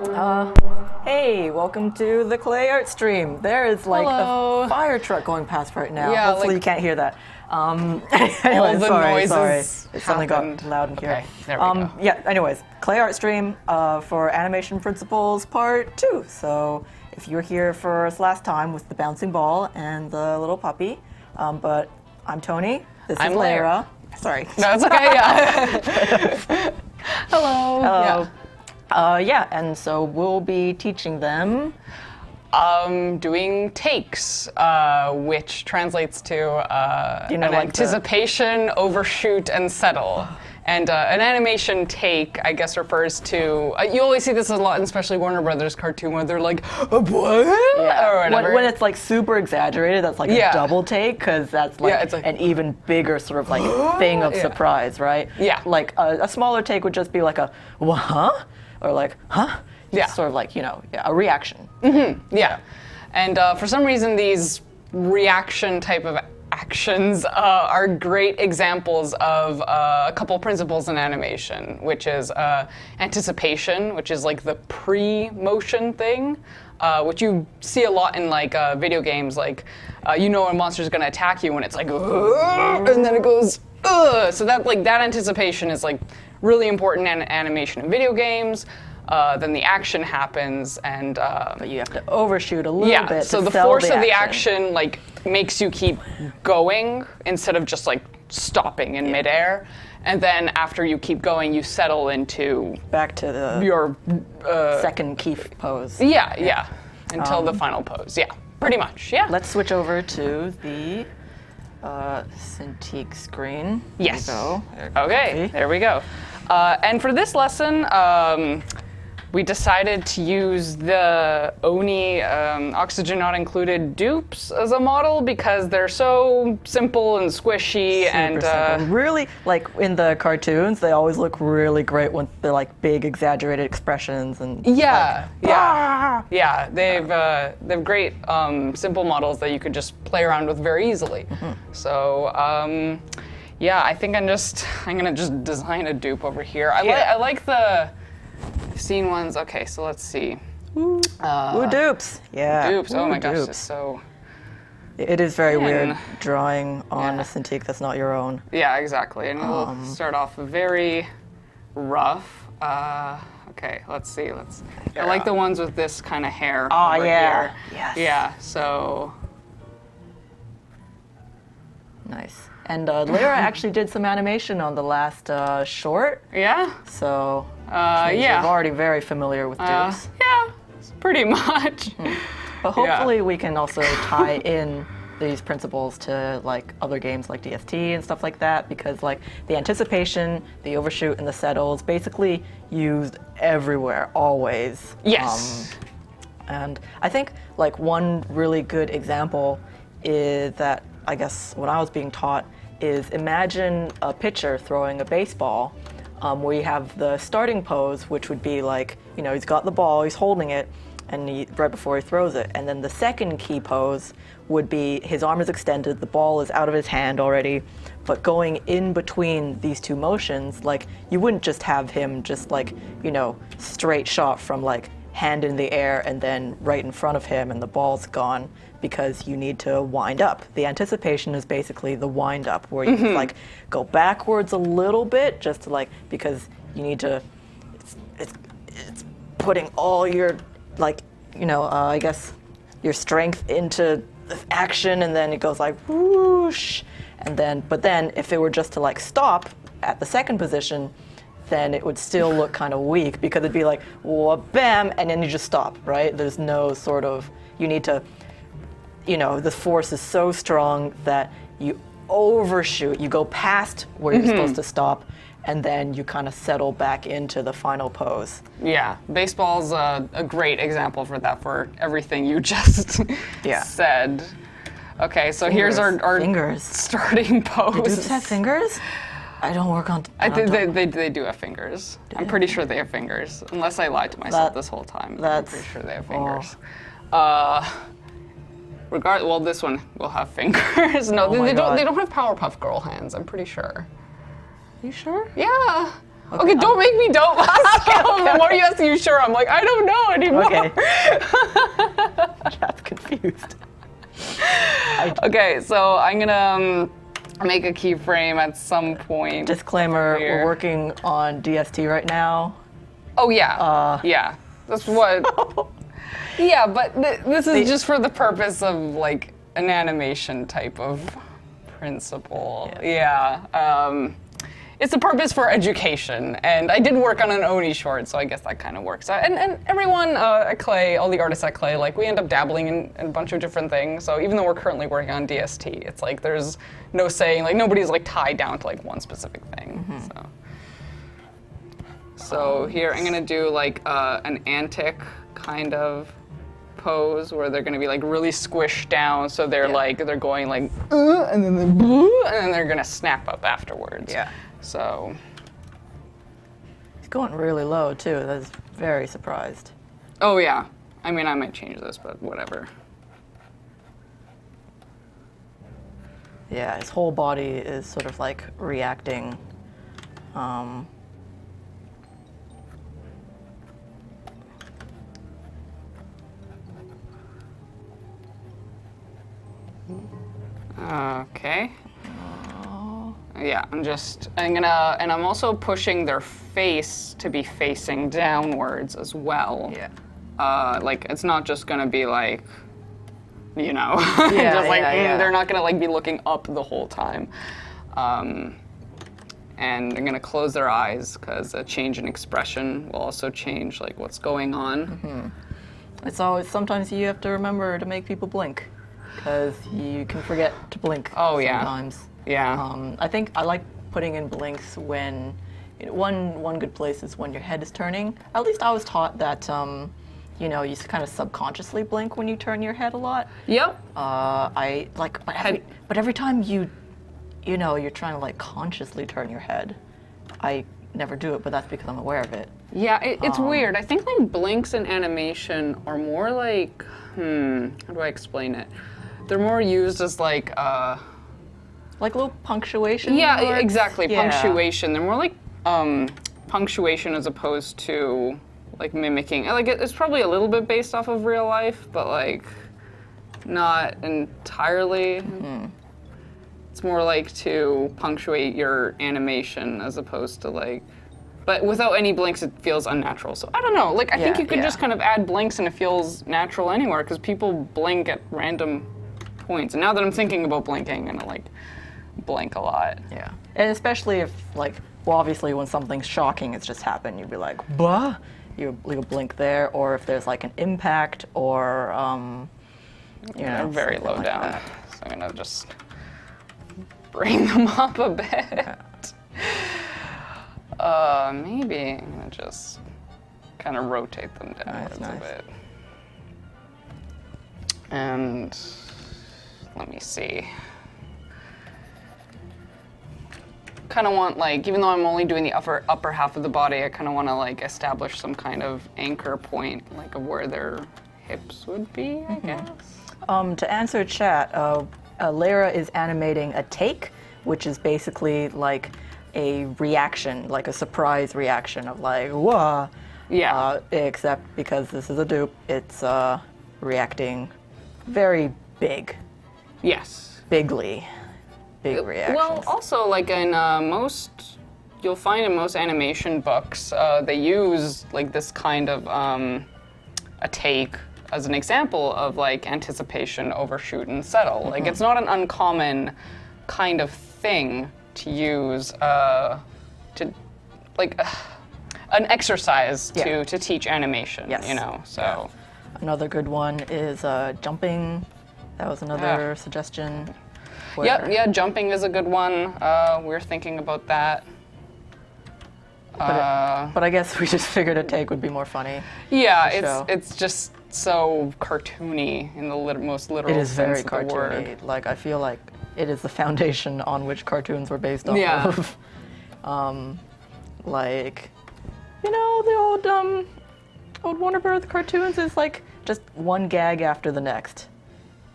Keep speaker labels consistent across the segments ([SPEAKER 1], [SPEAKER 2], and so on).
[SPEAKER 1] Hey, welcome to the Klei art stream. There is like
[SPEAKER 2] Hello.
[SPEAKER 1] a fire truck going past right now.
[SPEAKER 2] Yeah,
[SPEAKER 1] Hopefully
[SPEAKER 2] like-
[SPEAKER 1] you can't hear that.
[SPEAKER 2] All the
[SPEAKER 1] sorry.
[SPEAKER 2] noises
[SPEAKER 1] It suddenly got
[SPEAKER 2] happened.
[SPEAKER 1] loud in here.
[SPEAKER 2] Okay, there we go.
[SPEAKER 1] Yeah, anyways, Klei art stream for Animation Principles Part 2. So if you were here for us last time with the bouncing ball and the little puppy, but I'm Tony. This
[SPEAKER 2] I'm
[SPEAKER 1] is Lara.
[SPEAKER 2] Lara.
[SPEAKER 1] Sorry.
[SPEAKER 2] No, it's okay, yeah. Hello.
[SPEAKER 1] Hello. Yeah, and so we'll be teaching them.
[SPEAKER 2] Doing takes, which translates to
[SPEAKER 1] You know,
[SPEAKER 2] an
[SPEAKER 1] like
[SPEAKER 2] anticipation, overshoot, and settle. And an animation take, I guess, refers to, you always see this a lot, in especially Warner Brothers cartoon, where they're like, what? Or whatever.
[SPEAKER 1] When it's like super exaggerated, that's like a
[SPEAKER 2] Yeah.
[SPEAKER 1] double take, because that's like,
[SPEAKER 2] Yeah, it's like,
[SPEAKER 1] an even bigger sort of like thing of
[SPEAKER 2] Yeah.
[SPEAKER 1] surprise, right?
[SPEAKER 2] Yeah.
[SPEAKER 1] Like a smaller take would just be like a, huh? Or like, huh?
[SPEAKER 2] Yeah.
[SPEAKER 1] Sort of like, a reaction.
[SPEAKER 2] Yeah, and for some reason these reaction type of actions are great examples of a couple principles in animation, which is anticipation, which is like the pre-motion thing, which you see a lot in like video games, like you know a monster's gonna attack you when it's like, and then it goes, so that anticipation is like really important in animation in video games. Then the action happens, and
[SPEAKER 1] But you have to overshoot a little bit
[SPEAKER 2] so
[SPEAKER 1] to
[SPEAKER 2] the
[SPEAKER 1] sell
[SPEAKER 2] force
[SPEAKER 1] the
[SPEAKER 2] of the action like makes you keep going instead of just like stopping in midair. And then after you keep going, you settle into
[SPEAKER 1] Back to the
[SPEAKER 2] your
[SPEAKER 1] second key pose.
[SPEAKER 2] yeah until the final pose. Yeah, pretty much. Yeah.
[SPEAKER 1] Let's switch over to the Cintiq screen.
[SPEAKER 2] Yes.
[SPEAKER 1] There we go.
[SPEAKER 2] Okay, there we go. And for this lesson, we decided to use the Oni oxygen not included dupes as a model because they're so simple and squishy
[SPEAKER 1] Super simple. Really, like in the cartoons, they always look really great when they're like big, exaggerated expressions and
[SPEAKER 2] yeah,
[SPEAKER 1] "Ah!"
[SPEAKER 2] yeah. They've great simple models that you could just play around with very easily. So yeah, I think I'm gonna just design a dupe over here. I like the I've seen ones. Okay, so let's see.
[SPEAKER 1] Ooh, dupes. Yeah.
[SPEAKER 2] Dupes. Oh
[SPEAKER 1] Ooh,
[SPEAKER 2] my gosh,
[SPEAKER 1] dupes.
[SPEAKER 2] it's so.
[SPEAKER 1] It is very
[SPEAKER 2] Man.
[SPEAKER 1] weird drawing on
[SPEAKER 2] Yeah.
[SPEAKER 1] a Cintiq that's not your own.
[SPEAKER 2] Yeah, exactly. And we'll start off very rough. Okay, let's see. I like the ones with this kind of hair.
[SPEAKER 1] Oh,
[SPEAKER 2] over
[SPEAKER 1] yeah.
[SPEAKER 2] here.
[SPEAKER 1] Yes.
[SPEAKER 2] Yeah. So.
[SPEAKER 1] Nice. And Lara actually did some animation on the last short,
[SPEAKER 2] Yeah.
[SPEAKER 1] so
[SPEAKER 2] Yeah.
[SPEAKER 1] you're already very familiar with dupes.
[SPEAKER 2] Yeah. Pretty much.
[SPEAKER 1] But hopefully we can also tie in these principles to like other games like DST and stuff like that, because like the anticipation, the overshoot, and the settle is basically used everywhere, always.
[SPEAKER 2] Yes.
[SPEAKER 1] And I think like one really good example is that I guess when I was being taught is imagine a pitcher throwing a baseball where you have the starting pose, which would be like, he's got the ball, he's holding it, and right before he throws it. And then the second key pose would be his arm is extended, the ball is out of his hand already, but going in between these two motions, like you wouldn't just have him just like, straight shot from like hand in the air and then right in front of him and the ball's gone, because you need to wind up. The anticipation is basically the wind up where you like go backwards a little bit just to like, because you need to, it's putting all your like, I guess your strength into the action, and then it goes like whoosh, but then if it were just to like stop at the second position, then it would still look kind of weak, because it'd be like, whoa, bam, and then you just stop, right? There's no sort of, you need to, the force is so strong that you overshoot, you go past where you're supposed to stop, and then you kind of settle back into the final pose.
[SPEAKER 2] Yeah, baseball's a great example for that, for everything you just said. Okay, so here's our
[SPEAKER 1] fingers.
[SPEAKER 2] Starting pose.
[SPEAKER 1] Do dupes have fingers? I don't work on.
[SPEAKER 2] I think they do have fingers. I'm pretty sure they have fingers, unless I lied to myself this whole time. I'm pretty sure they have fingers. Well, this one will have fingers. No,
[SPEAKER 1] Oh
[SPEAKER 2] they don't have Powerpuff Girl hands. I'm pretty sure.
[SPEAKER 1] You sure?
[SPEAKER 2] Yeah. Okay, don't make me doubt myself. The more you ask, you sure? I'm like, I don't know anymore.
[SPEAKER 1] Okay. I'm confused.
[SPEAKER 2] Okay, so I'm gonna make a keyframe at some point.
[SPEAKER 1] Disclaimer,
[SPEAKER 2] here.
[SPEAKER 1] we're working on DST right now.
[SPEAKER 2] Oh yeah, yeah. That's what. Yeah, but this is just for the purpose of like an animation type of principle. Yeah. It's a purpose for education, and I did work on an Oni short, so I guess that kind of works out. And everyone at Klei, all the artists at Klei, like we end up dabbling in a bunch of different things. So even though we're currently working on DST, it's like there's no saying, like nobody's like tied down to like one specific thing. So here I'm gonna do like an antic kind of pose where they're gonna be like really squished down, so they're like they're going like and then and then they're gonna snap up afterwards.
[SPEAKER 1] Yeah.
[SPEAKER 2] So
[SPEAKER 1] It's going really low too. That's very surprised.
[SPEAKER 2] oh yeah, I mean I might change this, but whatever.
[SPEAKER 1] Yeah, his whole body is sort of like reacting.
[SPEAKER 2] Okay. Yeah, I'm also pushing their face to be facing downwards as well.
[SPEAKER 1] Yeah.
[SPEAKER 2] Like it's not just gonna be like, you know,
[SPEAKER 1] Yeah,
[SPEAKER 2] just like
[SPEAKER 1] yeah.
[SPEAKER 2] they're not gonna like be looking up the whole time. And I'm gonna close their eyes because a change in expression will also change like what's going on.
[SPEAKER 1] It's always, sometimes you have to remember to make people blink because you can forget to blink sometimes.
[SPEAKER 2] Yeah.
[SPEAKER 1] I think I like putting in blinks when, one good place is when your head is turning. At least I was taught that, you kind of subconsciously blink when you turn your head a lot.
[SPEAKER 2] Yep.
[SPEAKER 1] But every time you're trying to like consciously turn your head, I never do it, but that's because I'm aware of it.
[SPEAKER 2] Yeah, it's weird. I think like blinks in animation are more like, how do I explain it? They're more used as like
[SPEAKER 1] little punctuation.
[SPEAKER 2] yeah,
[SPEAKER 1] words?
[SPEAKER 2] exactly.
[SPEAKER 1] Yeah.
[SPEAKER 2] Punctuation. They're more like punctuation as opposed to like mimicking. Like it's probably a little bit based off of real life, but like not entirely. It's more like to punctuate your animation as opposed to like, but without any blinks, it feels unnatural. So I don't know. Like I think you could just kind of add blinks and it feels natural anywhere because people blink at random points. And now that I'm thinking about blinking, I'm gonna like blink a lot.
[SPEAKER 1] Yeah, and especially if obviously when something's shocking has just happened, you'd be like, "Bah," you blink there, or if there's like an impact or
[SPEAKER 2] Very low
[SPEAKER 1] like
[SPEAKER 2] down.
[SPEAKER 1] that.
[SPEAKER 2] So I'm gonna just bring them up a bit. Maybe I'm gonna just kind of rotate them downwards a bit. And let me see. Kind of want like, even though I'm only doing the upper half of the body, I kind of want to like establish some kind of anchor point, like of where their hips would be, I guess.
[SPEAKER 1] To answer chat, Lara is animating a take, which is basically like a reaction, like a surprise reaction of like, whoa.
[SPEAKER 2] Yeah.
[SPEAKER 1] Except because this is a dupe, it's reacting very big.
[SPEAKER 2] Yes.
[SPEAKER 1] Bigly. Big reactions.
[SPEAKER 2] Well, also like in you'll find in most animation books, they use like this kind of a take as an example of like anticipation, overshoot, and settle. Like it's not an uncommon kind of thing to use to like an exercise to teach animation.
[SPEAKER 1] Yes.
[SPEAKER 2] So.
[SPEAKER 1] Yeah. Another good one is jumping. That was another suggestion.
[SPEAKER 2] Yeah, jumping is a good one. We're thinking about that.
[SPEAKER 1] But I guess we just figured a take would be more funny.
[SPEAKER 2] Yeah, it's just so cartoony in the most literal sense
[SPEAKER 1] very
[SPEAKER 2] of the
[SPEAKER 1] cartoony.
[SPEAKER 2] word.
[SPEAKER 1] Like I feel like it is the foundation on which cartoons were based off of. Like, the old Warner Bros. Cartoons is like just one gag after the next,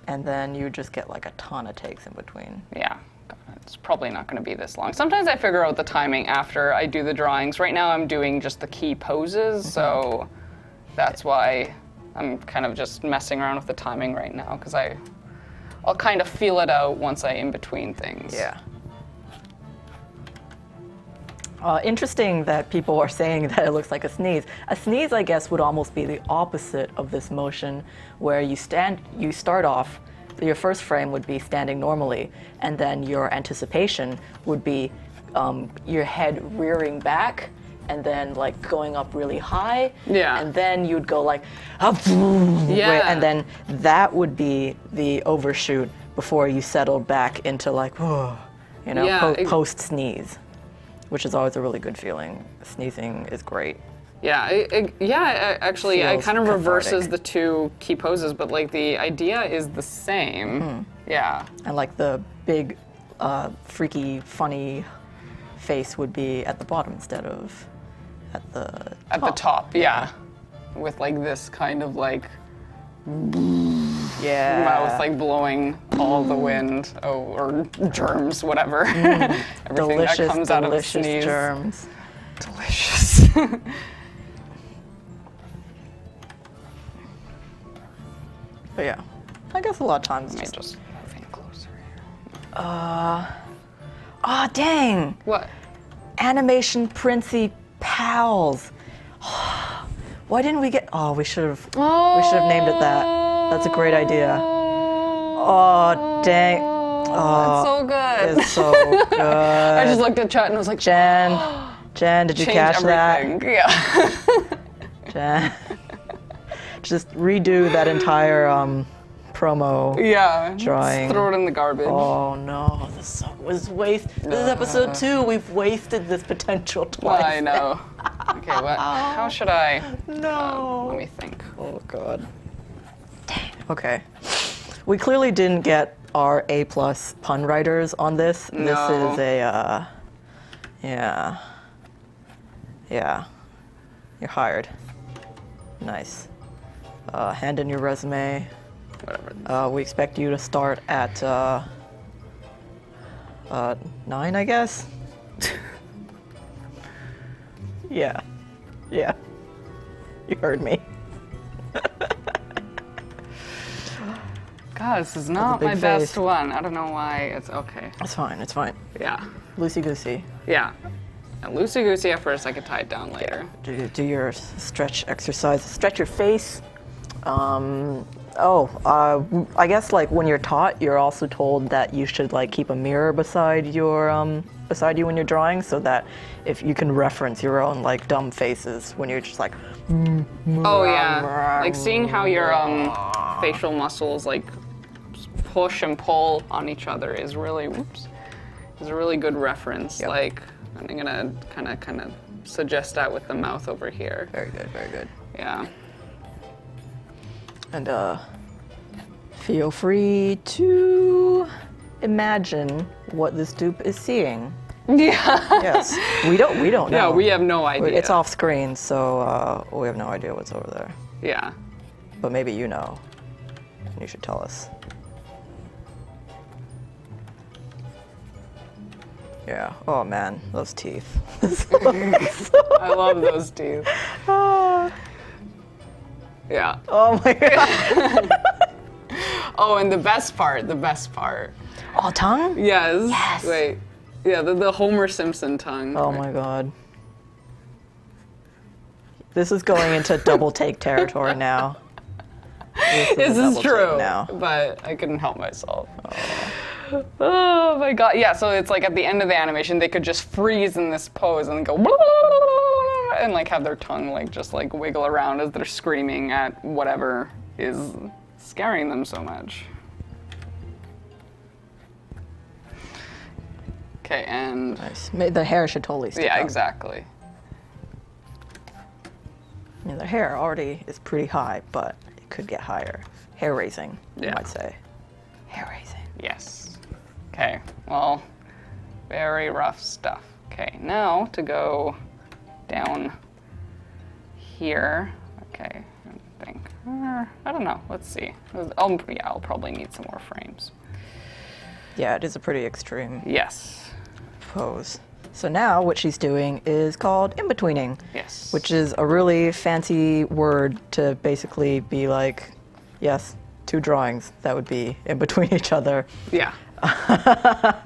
[SPEAKER 1] and then you just get like a ton of takes in between.
[SPEAKER 2] Yeah, got it. It's probably not going to be this long. Sometimes I figure out the timing after I do the drawings. Right now I'm doing just the key poses, so that's why I'm kind of just messing around with the timing right now, because I'll kind of feel it out once I in between things.
[SPEAKER 1] Yeah. Interesting that people are saying that it looks like a sneeze. A sneeze, I guess, would almost be the opposite of this motion, where you start off, your first frame would be standing normally, and then your anticipation would be your head rearing back, and then like going up really high,
[SPEAKER 2] Yeah.
[SPEAKER 1] and then you'd go like, and then that would be the overshoot before you settled back into like, post sneeze, which is always a really good feeling. Sneezing is great.
[SPEAKER 2] Yeah, actually, it
[SPEAKER 1] Feels
[SPEAKER 2] kind of reverses
[SPEAKER 1] cathartic.
[SPEAKER 2] the two key poses, but like the idea is the same. Yeah.
[SPEAKER 1] And like the big, freaky, funny face would be at the bottom instead of at the top.
[SPEAKER 2] At the top, yeah. With like this kind of like
[SPEAKER 1] Yeah.
[SPEAKER 2] mouth like blowing all the wind, or germs, whatever. Everything
[SPEAKER 1] delicious,
[SPEAKER 2] that comes out of a
[SPEAKER 1] delicious
[SPEAKER 2] sneeze.
[SPEAKER 1] germs.
[SPEAKER 2] Delicious.
[SPEAKER 1] But yeah, I guess a lot of times
[SPEAKER 2] Let me
[SPEAKER 1] just.
[SPEAKER 2] just moving closer here.
[SPEAKER 1] Ah, dang!
[SPEAKER 2] What?
[SPEAKER 1] Animation Princey pals. Why didn't we get? Oh, we should have. We should have named it that. That's a great idea. Oh, dang!
[SPEAKER 2] It's so good.
[SPEAKER 1] It's so good.
[SPEAKER 2] I just looked at chat and was like,
[SPEAKER 1] Jen, did you
[SPEAKER 2] change
[SPEAKER 1] catch
[SPEAKER 2] everything.
[SPEAKER 1] that?
[SPEAKER 2] Yeah.
[SPEAKER 1] Jen, just redo that entire promo.
[SPEAKER 2] Yeah.
[SPEAKER 1] Drawing.
[SPEAKER 2] Just throw it in the garbage.
[SPEAKER 1] Oh no, this was waste. This is episode 2. We've wasted this potential twice.
[SPEAKER 2] I know. Okay, how should I?
[SPEAKER 1] No.
[SPEAKER 2] Let me think.
[SPEAKER 1] Oh god. Dang. Okay. We clearly didn't get our A+ pun writers on this.
[SPEAKER 2] No.
[SPEAKER 1] This is a yeah. You're hired. Nice. Hand in your resume.
[SPEAKER 2] Whatever.
[SPEAKER 1] We expect you to start at 9, I guess. Yeah. You heard me.
[SPEAKER 2] God, this is not
[SPEAKER 1] big
[SPEAKER 2] my
[SPEAKER 1] face.
[SPEAKER 2] best one. I don't know why. It's okay.
[SPEAKER 1] It's fine.
[SPEAKER 2] Yeah.
[SPEAKER 1] Loosey goosey.
[SPEAKER 2] Yeah. Loosey goosey at first. I could tie it down later.
[SPEAKER 1] Do your stretch exercise. Stretch your face. I guess like when you're taught, you're also told that you should like keep a mirror beside you when you're drawing, so that if you can reference your own like dumb faces when you're just like.
[SPEAKER 2] Oh yeah. Like seeing how your facial muscles like push and pull on each other is a really good reference.
[SPEAKER 1] Yep.
[SPEAKER 2] Like I'm gonna kind of suggest that with the mouth over here.
[SPEAKER 1] Very good.
[SPEAKER 2] Yeah.
[SPEAKER 1] And feel free to imagine what this dupe is seeing.
[SPEAKER 2] Yeah.
[SPEAKER 1] Yes, we don't know.
[SPEAKER 2] Yeah, we have no idea.
[SPEAKER 1] It's off screen, so we have no idea what's over there.
[SPEAKER 2] Yeah.
[SPEAKER 1] But maybe you know. And you should tell us. Yeah. Oh man, those teeth.
[SPEAKER 2] I love those teeth. Yeah.
[SPEAKER 1] Oh my god.
[SPEAKER 2] Oh, and the best part.
[SPEAKER 1] Oh, tongue?
[SPEAKER 2] Yes.
[SPEAKER 1] Yes.
[SPEAKER 2] Wait. Yeah, the Homer Simpson tongue.
[SPEAKER 1] Oh my god. This is going into double take territory now.
[SPEAKER 2] This
[SPEAKER 1] a
[SPEAKER 2] is
[SPEAKER 1] double
[SPEAKER 2] true,
[SPEAKER 1] take now.
[SPEAKER 2] but I couldn't help myself. Oh my god. Yeah, so it's like at the end of the animation, they could just freeze in this pose and go and like have their tongue like just like wiggle around as they're screaming at whatever is scaring them so much. Okay, and
[SPEAKER 1] Nice. The hair should totally stick
[SPEAKER 2] yeah,
[SPEAKER 1] up.
[SPEAKER 2] exactly.
[SPEAKER 1] Yeah, the hair already is pretty high, but it could get higher. Hair raising, you
[SPEAKER 2] Yeah.
[SPEAKER 1] might say. Hair raising.
[SPEAKER 2] Yes. Okay, well, very rough stuff. Okay, now to go down here. Okay, I think, I don't know, let's see. I'll probably need some more frames.
[SPEAKER 1] Yeah, it is a pretty extreme
[SPEAKER 2] Yes.
[SPEAKER 1] pose. So now what she's doing is called in-betweening.
[SPEAKER 2] Yes.
[SPEAKER 1] Which is a really fancy word to basically be like, yes, two drawings that would be in between each other.
[SPEAKER 2] Yeah.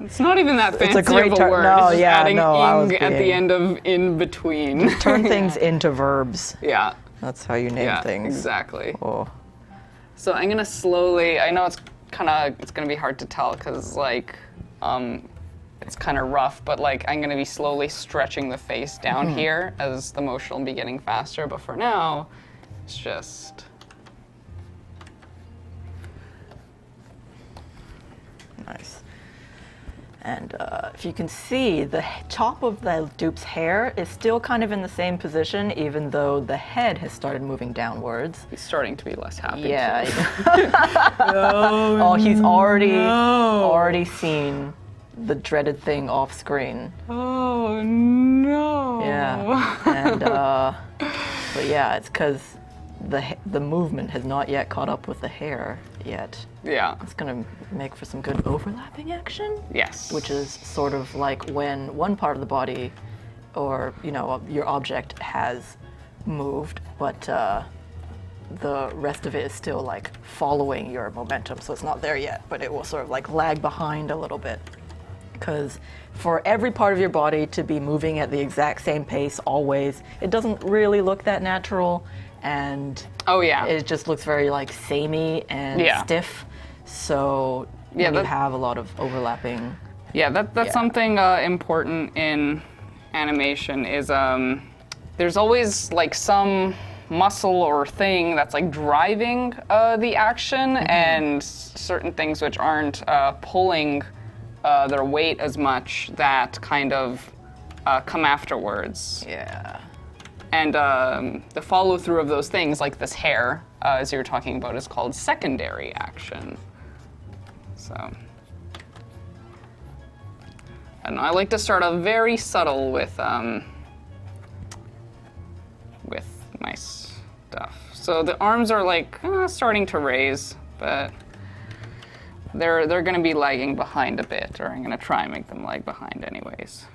[SPEAKER 2] It's not even that fancy
[SPEAKER 1] It's a great
[SPEAKER 2] of a word.
[SPEAKER 1] No,
[SPEAKER 2] it's just
[SPEAKER 1] yeah,
[SPEAKER 2] adding
[SPEAKER 1] no, I was
[SPEAKER 2] ing at the
[SPEAKER 1] being-
[SPEAKER 2] end of in between.
[SPEAKER 1] Turn things into verbs.
[SPEAKER 2] Yeah.
[SPEAKER 1] That's how you name
[SPEAKER 2] Yeah.
[SPEAKER 1] things.
[SPEAKER 2] Exactly.
[SPEAKER 1] Oh.
[SPEAKER 2] So I'm gonna slowly. I know it's gonna be hard to tell because like it's kind of rough, but like I'm gonna be slowly stretching the face down here as the motion will be getting faster. But for now, it's just.
[SPEAKER 1] Nice. And if you can see, the top of the dupe's hair is still kind of in the same position, even though the head has started moving downwards.
[SPEAKER 2] He's starting to be less happy.
[SPEAKER 1] Yeah.
[SPEAKER 2] Oh,
[SPEAKER 1] Oh, he's already seen the dreaded thing off screen.
[SPEAKER 2] Oh no.
[SPEAKER 1] Yeah. And but yeah, it's because the movement has not yet caught up with the hair yet.
[SPEAKER 2] Yeah.
[SPEAKER 1] It's gonna make for some good overlapping action.
[SPEAKER 2] Yes.
[SPEAKER 1] Which is sort of like when one part of the body, or your object has moved, but the rest of it is still like following your momentum. So it's not there yet, but it will sort of like lag behind a little bit. Because for every part of your body to be moving at the exact same pace always, it doesn't really look that natural, and
[SPEAKER 2] Oh yeah.
[SPEAKER 1] it just looks very like samey and
[SPEAKER 2] Yeah.
[SPEAKER 1] stiff. So
[SPEAKER 2] Yeah,
[SPEAKER 1] when you
[SPEAKER 2] that-
[SPEAKER 1] have a lot of overlapping.
[SPEAKER 2] Yeah, that's
[SPEAKER 1] Yeah.
[SPEAKER 2] something important in animation is there's always like some muscle or thing that's like driving the action, and certain things which aren't pulling their weight as much that kind of come afterwards.
[SPEAKER 1] Yeah.
[SPEAKER 2] And the follow through of those things, like this hair, as you were talking about, is called secondary action. So, and I like to start off very subtle with my stuff. So the arms are like starting to raise, but they're going to be lagging behind a bit, or I'm going to try and make them lag behind anyways.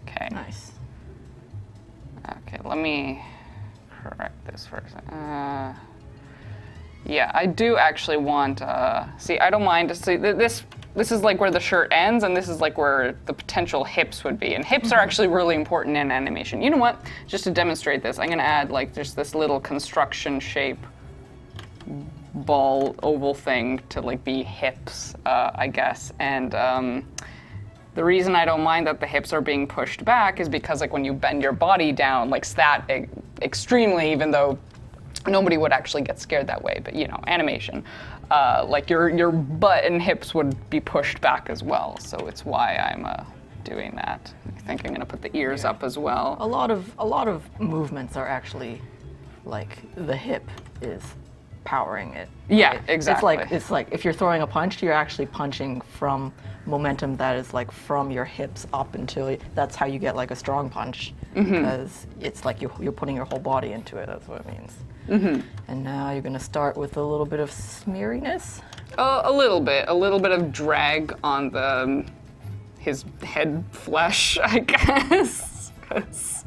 [SPEAKER 2] Okay.
[SPEAKER 1] Nice.
[SPEAKER 2] Okay, let me correct this for a second. Yeah, I do actually want. See, I don't mind. See, this is like where the shirt ends, and this is like where the potential hips would be. And hips are actually really important in animation. You know what? Just to demonstrate this, I'm gonna add like there's this little construction shape ball oval thing to like be hips, I guess. And the reason I don't mind that the hips are being pushed back is because like when you bend your body down like that extremely, even though nobody would actually get scared that way, but animation, like your butt and hips would be pushed back as well. So it's why I'm doing that. I think I'm gonna put the ears up as well.
[SPEAKER 1] A lot of movements are actually like the hip is powering it.
[SPEAKER 2] Yeah,
[SPEAKER 1] right?
[SPEAKER 2] exactly.
[SPEAKER 1] It's like if you're throwing a punch, you're actually punching from momentum that is like from your hips up until that's how you get like a strong punch, because it's like you're putting your whole body into it. That's what it means. And now you're gonna start with a little bit of smeariness.
[SPEAKER 2] A little bit of drag on his head flesh, I guess. 'Cause,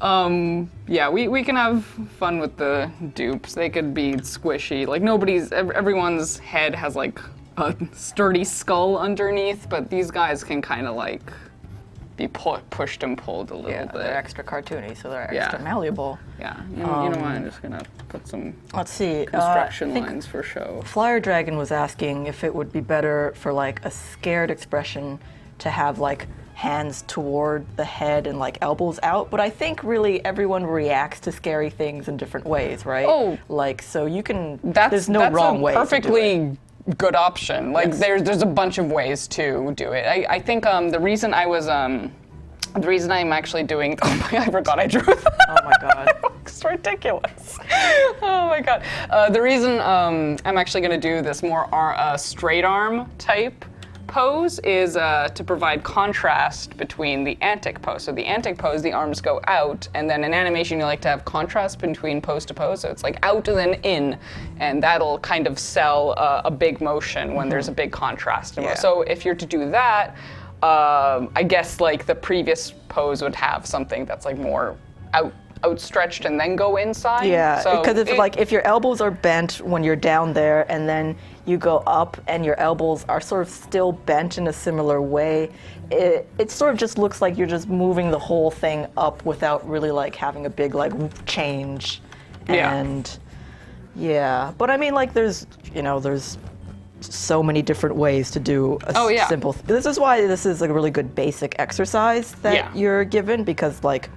[SPEAKER 2] yeah, we can have fun with the dupes. They could be squishy. Like everyone's head has like a sturdy skull underneath, but these guys can kind of like be pushed and pulled a little
[SPEAKER 1] Yeah,
[SPEAKER 2] bit.
[SPEAKER 1] they're extra cartoony, so they're
[SPEAKER 2] Yeah.
[SPEAKER 1] extra malleable.
[SPEAKER 2] Yeah, you know what? I'm just gonna put some
[SPEAKER 1] Let's see.
[SPEAKER 2] construction
[SPEAKER 1] I think
[SPEAKER 2] lines for show.
[SPEAKER 1] Flyer Dragon was asking if it would be better for like a scared expression to have like hands toward the head and like elbows out, but I think really everyone reacts to scary things in different ways, right?
[SPEAKER 2] Oh.
[SPEAKER 1] Like so you can.
[SPEAKER 2] That's
[SPEAKER 1] there's no wrong way.
[SPEAKER 2] Perfectly good option. Like
[SPEAKER 1] Yes.
[SPEAKER 2] there's a bunch of ways to do it. I think the reason I'm actually doing. Oh my! I forgot I drew that.
[SPEAKER 1] Oh my god.
[SPEAKER 2] It's ridiculous. Oh my god. The reason I'm actually going to do this more straight arm type pose is to provide contrast between the antic pose. So the antic pose, the arms go out, and then in animation you like to have contrast between pose to pose. So it's like out and then in, and that'll kind of sell a big motion when there's a big contrast.
[SPEAKER 1] Yeah.
[SPEAKER 2] So if you're to do that, I guess like the previous pose would have something that's like more outstretched and then go inside.
[SPEAKER 1] Yeah,
[SPEAKER 2] so
[SPEAKER 1] because if your elbows are bent when you're down there and then you go up and your elbows are sort of still bent in a similar way, it sort of just looks like you're just moving the whole thing up without really like having a big like change.
[SPEAKER 2] Yeah.
[SPEAKER 1] And yeah, but I mean like there's so many different ways to do a simple. This is why this is a really good basic exercise that you're given, because like,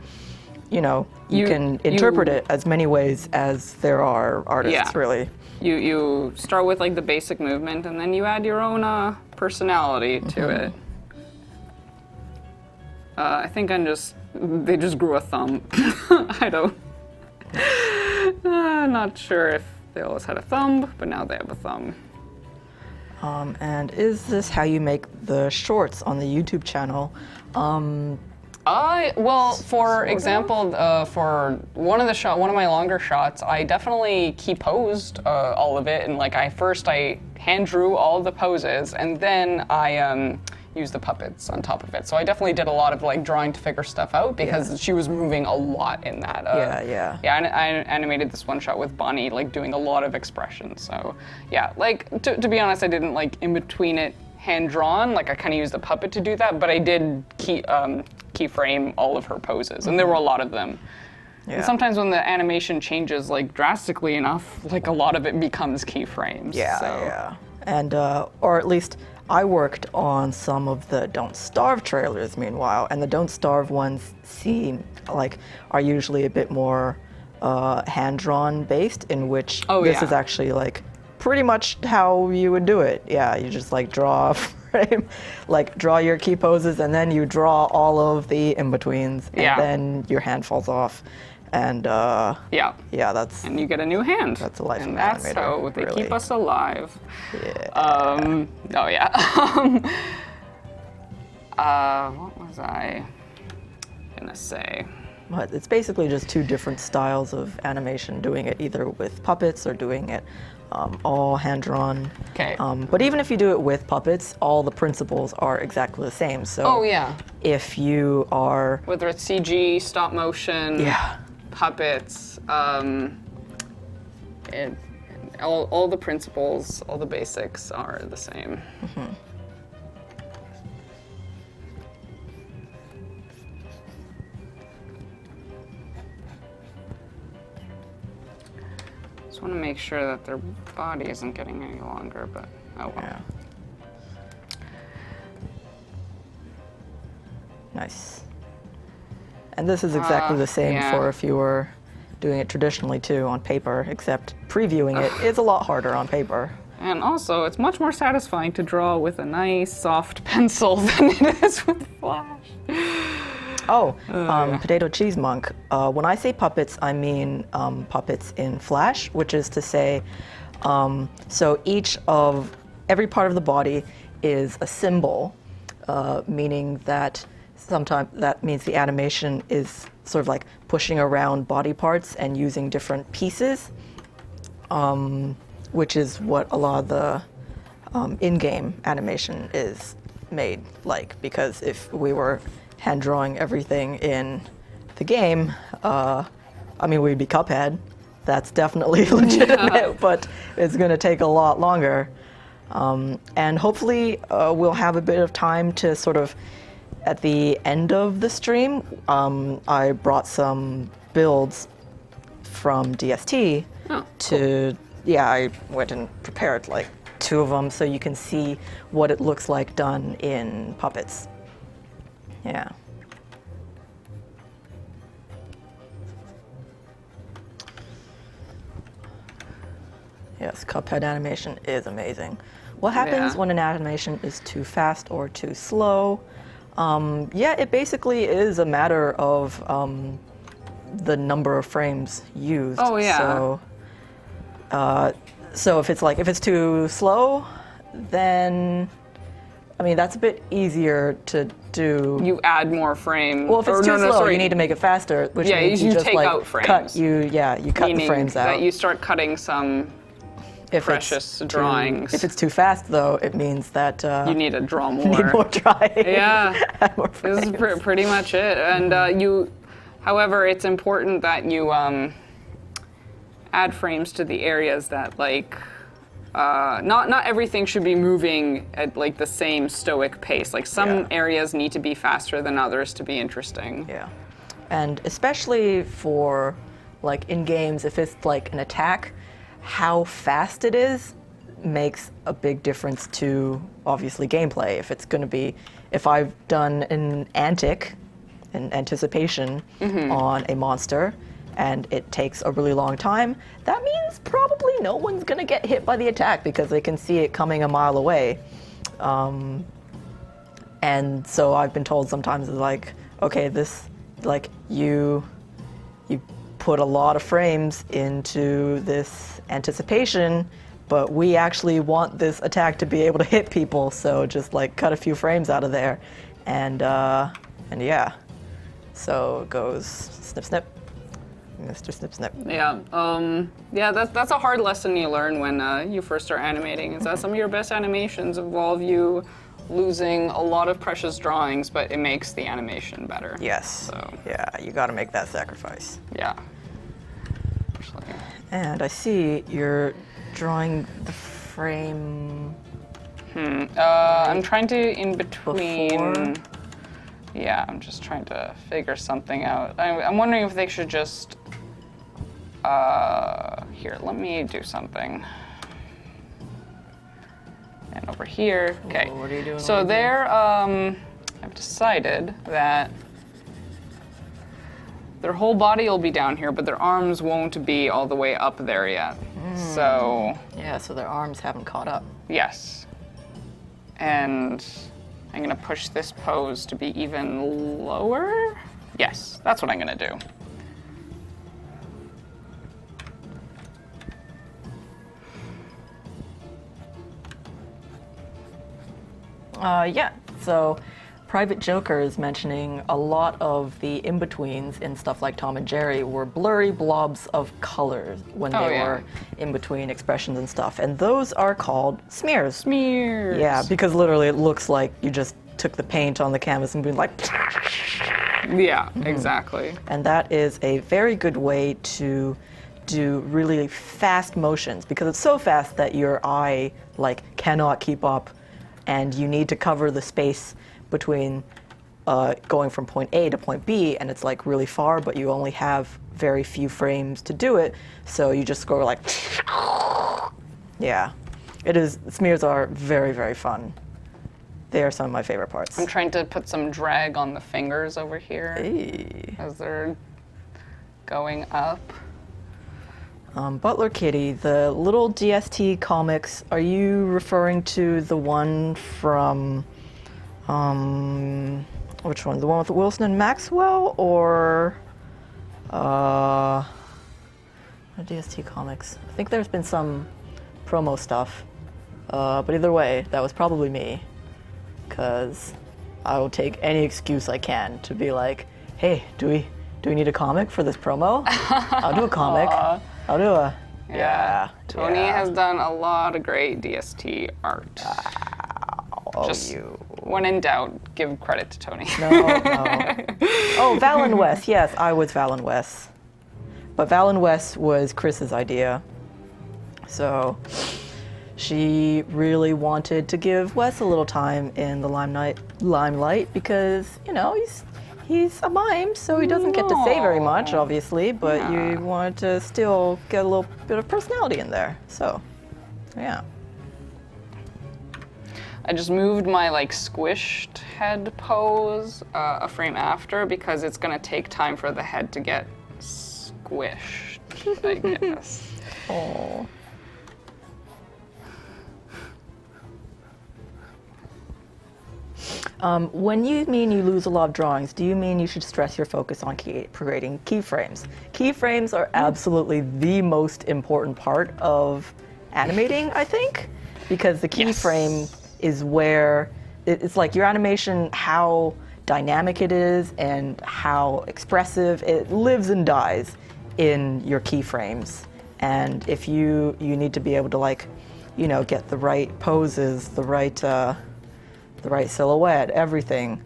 [SPEAKER 1] you can interpret it as many ways as there are artists, really.
[SPEAKER 2] You start with like the basic movement, and then you add your own personality to it. I think they just grew a thumb. Not sure if they always had a thumb, but now they have a thumb.
[SPEAKER 1] And is this how you make the shorts on the YouTube channel?
[SPEAKER 2] For example, for one of my longer shots, I definitely key posed all of it, and like I hand drew all of the poses, and then I used the puppets on top of it. So I definitely did a lot of like drawing to figure stuff out, because she was moving a lot in that.
[SPEAKER 1] Yeah.
[SPEAKER 2] I animated this one shot with Bonnie like doing a lot of expression. So yeah, like to be honest, I didn't like in between it hand drawn. Like I kind of used the puppet to do that, but I did keyframe all of her poses, and there were a lot of them. Yeah. And sometimes when the animation changes like drastically enough, like a lot of it becomes keyframes.
[SPEAKER 1] Yeah. And or at least I worked on some of the Don't Starve trailers meanwhile, and the Don't Starve ones are usually a bit more hand-drawn based, in which this is actually like pretty much how you would do it. Yeah, you just like draw a frame, like draw your key poses, and then you draw all of the in-betweens, and then your hand falls off. And that's...
[SPEAKER 2] And you get a new hand.
[SPEAKER 1] That's a life of an animator.
[SPEAKER 2] And that's how they keep us alive.
[SPEAKER 1] Yeah.
[SPEAKER 2] What was I gonna say?
[SPEAKER 1] But it's basically just two different styles of animation, doing it either with puppets or doing it all hand-drawn.
[SPEAKER 2] Okay.
[SPEAKER 1] But even if you do it with puppets, all the principles are exactly the same. So if you are...
[SPEAKER 2] Whether it's CG, stop motion, puppets, all the principles, all the basics are the same.
[SPEAKER 1] Mm-hmm.
[SPEAKER 2] Just want to make sure that their body isn't getting any longer, but oh well.
[SPEAKER 1] Yeah. Nice. And this is exactly the same for if you were doing it traditionally too on paper, except previewing it is a lot harder on paper.
[SPEAKER 2] And also, it's much more satisfying to draw with a nice, soft pencil than it is with Flash.
[SPEAKER 1] Potato Cheese Monk. When I say puppets, I mean puppets in Flash, which is to say, so every part of the body is a symbol, meaning that sometimes that means the animation is sort of like pushing around body parts and using different pieces, which is what a lot of the in-game animation is made like, because if we were hand drawing everything in the game, we'd be Cuphead. That's definitely legitimate, but it's going to take a lot longer. And hopefully we'll have a bit of time to sort of, at the end of the stream, I brought some builds from DST I went and prepared like 2 of them so you can see what it looks like done in puppets. Yeah. Yes, Cuphead animation is amazing. What happens when an animation is too fast or too slow? It basically is a matter of the number of frames used.
[SPEAKER 2] Oh yeah.
[SPEAKER 1] So if it's too slow, then I mean, that's a bit easier to do.
[SPEAKER 2] You add more frames.
[SPEAKER 1] Well, if it's
[SPEAKER 2] or,
[SPEAKER 1] too
[SPEAKER 2] no,
[SPEAKER 1] slow,
[SPEAKER 2] sorry.
[SPEAKER 1] you need to make it faster, which
[SPEAKER 2] Yeah,
[SPEAKER 1] means
[SPEAKER 2] you
[SPEAKER 1] just
[SPEAKER 2] take
[SPEAKER 1] like
[SPEAKER 2] out frames.
[SPEAKER 1] you cut the
[SPEAKER 2] Meaning
[SPEAKER 1] frames out.
[SPEAKER 2] that you start cutting some
[SPEAKER 1] If
[SPEAKER 2] precious
[SPEAKER 1] it's
[SPEAKER 2] drawings.
[SPEAKER 1] If it's too fast, though, it means that
[SPEAKER 2] you need to draw more.
[SPEAKER 1] need more drawing.
[SPEAKER 2] Yeah,
[SPEAKER 1] Add more
[SPEAKER 2] this is
[SPEAKER 1] frames.
[SPEAKER 2] pretty much it. And however, it's important that you add frames to the areas that like. Not everything should be moving at like the same stoic pace. Like some areas need to be faster than others to be interesting.
[SPEAKER 1] Yeah, and especially for like in games, if it's like an attack, how fast it is makes a big difference to obviously gameplay. If it's going to be, if I've done an anticipation on a monster, and it takes a really long time, that means probably no one's gonna get hit by the attack because they can see it coming a mile away. And so I've been told sometimes it's like, okay, this, like you put a lot of frames into this anticipation, but we actually want this attack to be able to hit people, so just like cut a few frames out of there, and yeah, so it goes snip snip. Mr. Snip Snip.
[SPEAKER 2] Yeah, yeah. That's a hard lesson you learn when you first start animating. Is that some of your best animations involve you losing a lot of precious drawings, but it makes the animation better.
[SPEAKER 1] Yes.
[SPEAKER 2] So
[SPEAKER 1] Yeah, you got to make that sacrifice.
[SPEAKER 2] yeah. Actually,
[SPEAKER 1] And I see you're drawing the frame.
[SPEAKER 2] I'm trying to in between.
[SPEAKER 1] Before?
[SPEAKER 2] Yeah, I'm just trying to figure something out. I'm wondering if they should just. Here, let me do something. And over here, okay.
[SPEAKER 1] What are you doing
[SPEAKER 2] So
[SPEAKER 1] over
[SPEAKER 2] there, I've decided that their whole body will be down here, but their arms won't be all the way up there yet. So,
[SPEAKER 1] Yeah, so their arms haven't caught up.
[SPEAKER 2] yes. And I'm gonna push this pose to be even lower. Yes, that's what I'm gonna do.
[SPEAKER 1] Yeah, so Private Joker is mentioning a lot of the in-betweens in stuff like Tom and Jerry were blurry blobs of colors when
[SPEAKER 2] Oh,
[SPEAKER 1] they
[SPEAKER 2] yeah.
[SPEAKER 1] were in between expressions and stuff, and those are called smears.
[SPEAKER 2] Smears.
[SPEAKER 1] Yeah, because literally it looks like you just took the paint on the canvas and been like,
[SPEAKER 2] Yeah, exactly.
[SPEAKER 1] and that is a very good way to do really fast motions because it's so fast that your eye like cannot keep up, and you need to cover the space between going from point A to point B, and it's like really far, but you only have very few frames to do it, so you just go like, yeah. It is, smears are very, very fun. They are some of my favorite parts.
[SPEAKER 2] I'm trying to put some drag on the fingers over here
[SPEAKER 1] Hey.
[SPEAKER 2] as they're going up.
[SPEAKER 1] Butler Kitty, the little DST comics, are you referring to the one from, which one? The one with Wilson and Maxwell, or, DST comics? I think there's been some promo stuff, but either way, that was probably me, because I will take any excuse I can to be like, hey, do we need a comic for this promo? I'll do a comic. I'll do a, yeah.
[SPEAKER 2] Tony
[SPEAKER 1] yeah.
[SPEAKER 2] has done a lot of great DST art.
[SPEAKER 1] Oh,
[SPEAKER 2] Just
[SPEAKER 1] you.
[SPEAKER 2] when in doubt, give credit to Tony.
[SPEAKER 1] No, no. Oh, Val and Wes. Yes, I was Val and Wes. But Val and Wes was Chris's idea. So she really wanted to give Wes a little time in the limelight because, you know, he's a mime, so he doesn't get to say very much, obviously, but
[SPEAKER 2] Yeah.
[SPEAKER 1] you wanted to still get a little bit of personality in there. So, yeah.
[SPEAKER 2] I just moved my like squished head pose a frame after because it's gonna take time for the head to get squished, I guess.
[SPEAKER 1] Oh. When you mean you lose a lot of drawings, do you mean you should stress your focus on creating keyframes? Keyframes are absolutely the most important part of animating, I think, because the keyframe is where it's like your animation, how dynamic it is and how expressive, it lives and dies in your keyframes. And if you need to be able to like, you know, get the right poses, the right silhouette, everything.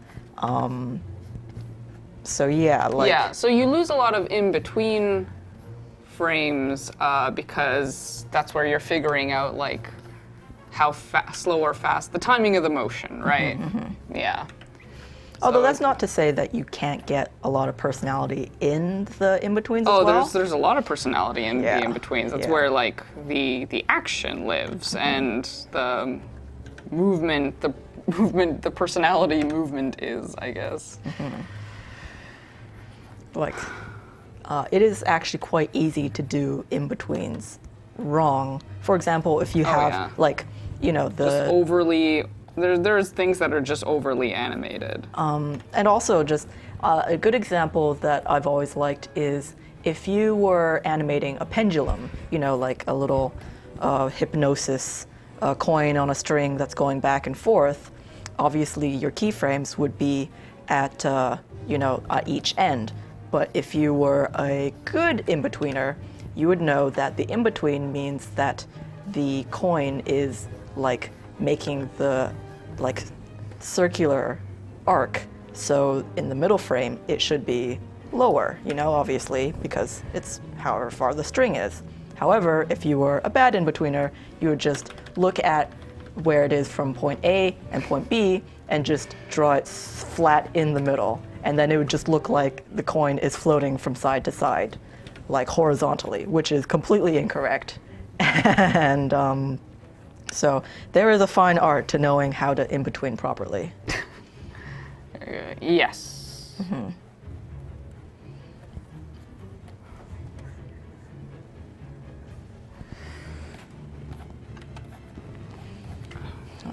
[SPEAKER 1] So yeah, like
[SPEAKER 2] Yeah, so you lose a lot of in-between frames because that's where you're figuring out like how slow or fast, the timing of the motion, right? Yeah.
[SPEAKER 1] although
[SPEAKER 2] So-
[SPEAKER 1] that's not to say that you can't get a lot of personality in the in-betweens as well.
[SPEAKER 2] There's a lot of personality in
[SPEAKER 1] Yeah,
[SPEAKER 2] the in-betweens. That's
[SPEAKER 1] yeah.
[SPEAKER 2] where like the action lives and the movement, the personality movement is, I guess.
[SPEAKER 1] Like, it is actually quite easy to do in-betweens wrong. For example, if you have
[SPEAKER 2] yeah.
[SPEAKER 1] like, you know,
[SPEAKER 2] Just
[SPEAKER 1] the
[SPEAKER 2] overly, there's things that are just overly animated.
[SPEAKER 1] and also just a good example that I've always liked is if you were animating a pendulum, you know, like a little hypnosis coin on a string that's going back and forth. Obviously, your keyframes would be at you know, at each end. But if you were a good in-betweener, you would know that the in-between means that the coin is like making the like circular arc. So in the middle frame, it should be lower, you know, obviously, because it's however far the string is. However, if you were a bad in-betweener, you would just look at where it is from point A and point B and just draw it flat in the middle. And then it would just look like the coin is floating from side to side, like horizontally, which is completely incorrect. And so there is a fine art to knowing how to in-between properly.
[SPEAKER 2] Yes.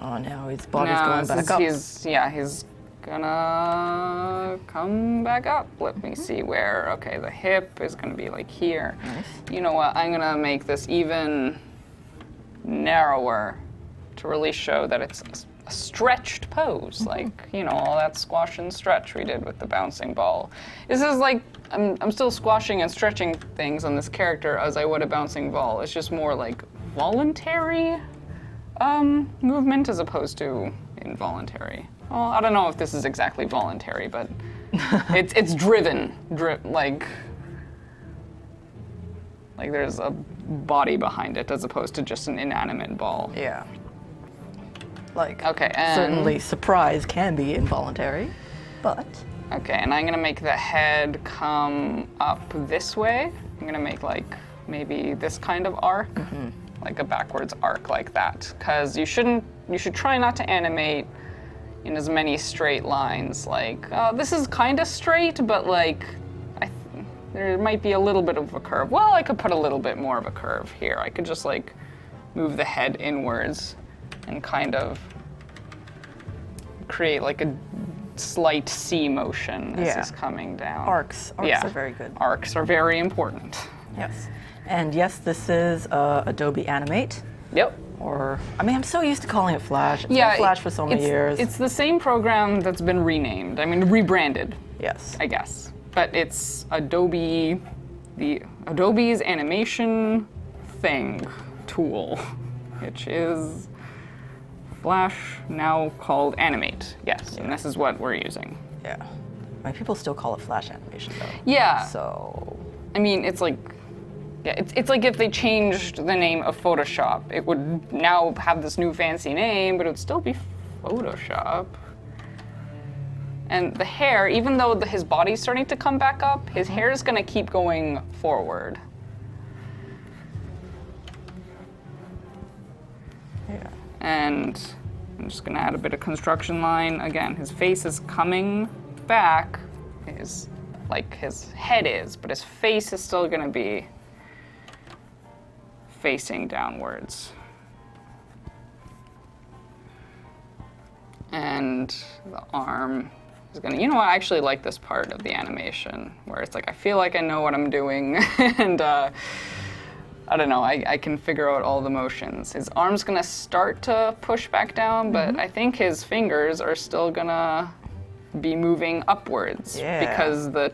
[SPEAKER 1] Oh, now his body's
[SPEAKER 2] Now,
[SPEAKER 1] going back
[SPEAKER 2] since
[SPEAKER 1] up.
[SPEAKER 2] he's gonna come back up. Let me see where. Okay, the hip is gonna be like here.
[SPEAKER 1] Nice.
[SPEAKER 2] You know what? I'm gonna make this even narrower to really show that it's a stretched pose, like, you know, all that squash and stretch we did with the bouncing ball. This is like I'm still squashing and stretching things on this character as I would a bouncing ball. It's just more like voluntary movement as opposed to involuntary. Well, I don't know if this is exactly voluntary, but it's driven, like there's a body behind it as opposed to just an inanimate ball.
[SPEAKER 1] Yeah. Like,
[SPEAKER 2] Okay, and
[SPEAKER 1] certainly surprise can be involuntary, but
[SPEAKER 2] okay, and I'm gonna make the head come up this way. I'm gonna make like maybe this kind of arc, like a backwards arc like that, because you should try not to animate in as many straight lines. Like this is kind of straight, but like there might be a little bit of a curve. Well, I could put a little bit more of a curve here. I could just like move the head inwards and kind of create like a slight C motion as
[SPEAKER 1] Yeah.
[SPEAKER 2] he's coming down.
[SPEAKER 1] arcs
[SPEAKER 2] Yeah.
[SPEAKER 1] are very good.
[SPEAKER 2] Arcs are very important.
[SPEAKER 1] Yes. And yes, this is Adobe Animate.
[SPEAKER 2] Yep.
[SPEAKER 1] Or, I mean, I'm so used to calling it Flash. It's been Flash for so many years.
[SPEAKER 2] It's the same program that's been renamed. I mean, rebranded,
[SPEAKER 1] Yes.
[SPEAKER 2] I guess. But it's Adobe's animation thing tool, which is Flash, now called Animate. Yes, and this is what we're using.
[SPEAKER 1] Yeah. I mean, people still call it Flash animation, though.
[SPEAKER 2] Yeah.
[SPEAKER 1] So,
[SPEAKER 2] I mean, it's like, yeah, it's like if they changed the name of Photoshop, it would now have this new fancy name, but it would still be Photoshop. And the hair, even though his body's starting to come back up, his hair is going to keep going forward.
[SPEAKER 1] yeah.
[SPEAKER 2] And I'm just going to add a bit of construction line. Again, his face is coming back, like his head is, but his face is still going to be facing downwards. And the arm is gonna, you know what, I actually like this part of the animation where it's like, I feel like I know what I'm doing and I I don't know, I can figure out all the motions. His arm's gonna start to push back down, but I think his fingers are still gonna be moving upwards because the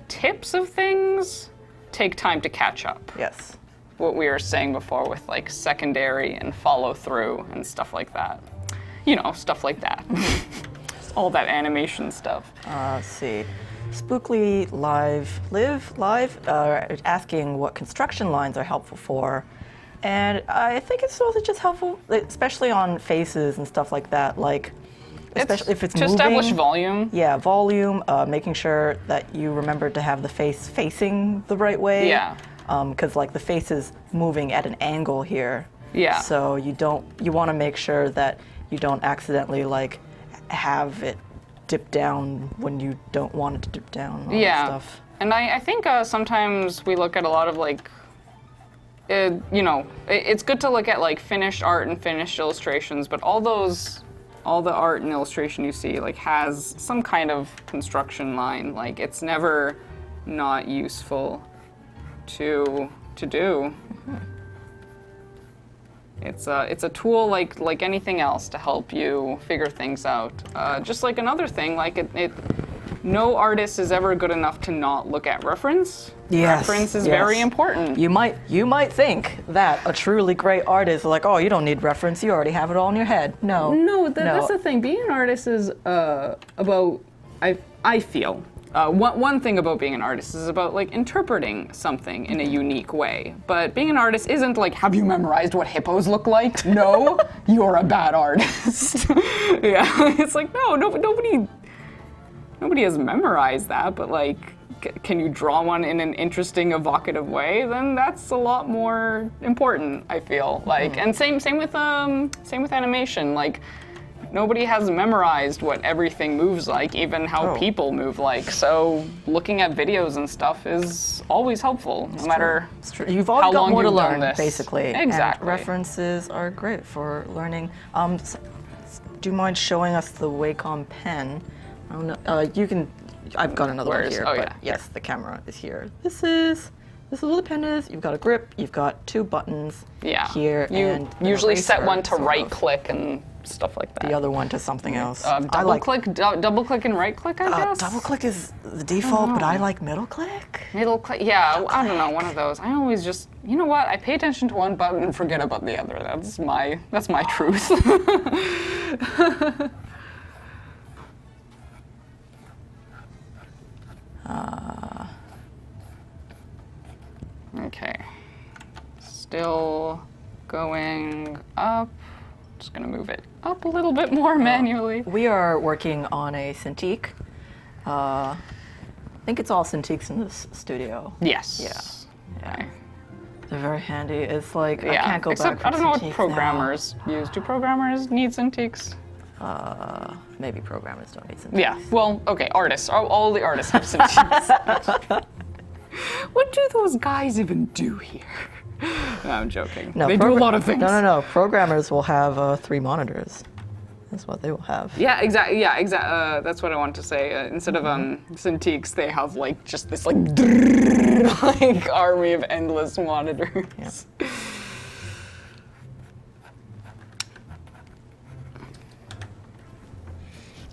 [SPEAKER 2] tips of things take time to catch up.
[SPEAKER 1] Yes.
[SPEAKER 2] What we were saying before with like secondary and follow through and stuff like that. You know, stuff like that. All that animation stuff.
[SPEAKER 1] Let's see. Spookly Live asking what construction lines are helpful for. And I think it's also just helpful, especially on faces and stuff like that. Like, especially if it's
[SPEAKER 2] to
[SPEAKER 1] moving.
[SPEAKER 2] establish volume.
[SPEAKER 1] Yeah, volume, making sure that you remember to have the face facing the right way.
[SPEAKER 2] Yeah.
[SPEAKER 1] Because like the face is moving at an angle here.
[SPEAKER 2] Yeah.
[SPEAKER 1] So you want to make sure that you don't accidentally like have it dip down when you don't want it to dip down. All that stuff.
[SPEAKER 2] And I think sometimes we look at a lot of like, it's good to look at like finished art and finished illustrations, but all the art and illustration you see like has some kind of construction line. Like it's never not useful to do. It's a tool like anything else to help you figure things out. Just like another thing, like no artist is ever good enough to not look at reference.
[SPEAKER 1] Yes,
[SPEAKER 2] Reference is very important.
[SPEAKER 1] You might think that a truly great artist is like, oh, you don't need reference, you already have it all in your head. No.
[SPEAKER 2] That's the thing. Being an artist is about, I feel, one thing about being an artist is about like interpreting something in a unique way. But being an artist isn't like, have you memorized what hippos look like? No, you're a bad artist. Yeah, it's like, no, nobody has memorized that, but like, can you draw one in an interesting, evocative way? Then that's a lot more important, I feel like. And same with animation. Like, nobody has memorized what everything moves like, even how people move like. So looking at videos and stuff is always helpful, no matter
[SPEAKER 1] You've always got more to learn,
[SPEAKER 2] this.
[SPEAKER 1] basically.
[SPEAKER 2] Exactly.
[SPEAKER 1] And references are great for learning. Do you mind showing us the Wacom pen? I don't know. You can. I've got another one here. But yes, the camera is here. This is what the pen is. You've got a grip. You've got two buttons. Here.
[SPEAKER 2] You usually set one to right click and stuff like that.
[SPEAKER 1] The other one to something else.
[SPEAKER 2] Double click and right click, I guess?
[SPEAKER 1] Double click is the default, but I like middle click.
[SPEAKER 2] Middle click, yeah, I don't know, one of those. I always just, you know what? I pay attention to one button and forget about the other. That's my truth. Okay. Still going up. Just gonna move it up a little bit more manually.
[SPEAKER 1] We are working on a Cintiq. I think it's all Cintiqs in this studio.
[SPEAKER 2] Yes.
[SPEAKER 1] Yeah.
[SPEAKER 2] Okay.
[SPEAKER 1] They're very handy. It's like I can't go
[SPEAKER 2] Except
[SPEAKER 1] back.
[SPEAKER 2] I don't know what programmers use. Do programmers need Cintiqs?
[SPEAKER 1] Maybe programmers don't need Cintiqs.
[SPEAKER 2] Yeah. Well, okay. Artists. All the artists have Cintiqs. What do those guys even do here? No, I'm joking.
[SPEAKER 1] No,
[SPEAKER 2] they do a lot of things.
[SPEAKER 1] No. Programmers will have 3 monitors. That's what they will have.
[SPEAKER 2] Yeah, exactly. Yeah, exactly. That's what I wanted to say. Instead of Cintiqs, they have like just this like army of endless monitors.
[SPEAKER 1] Yeah.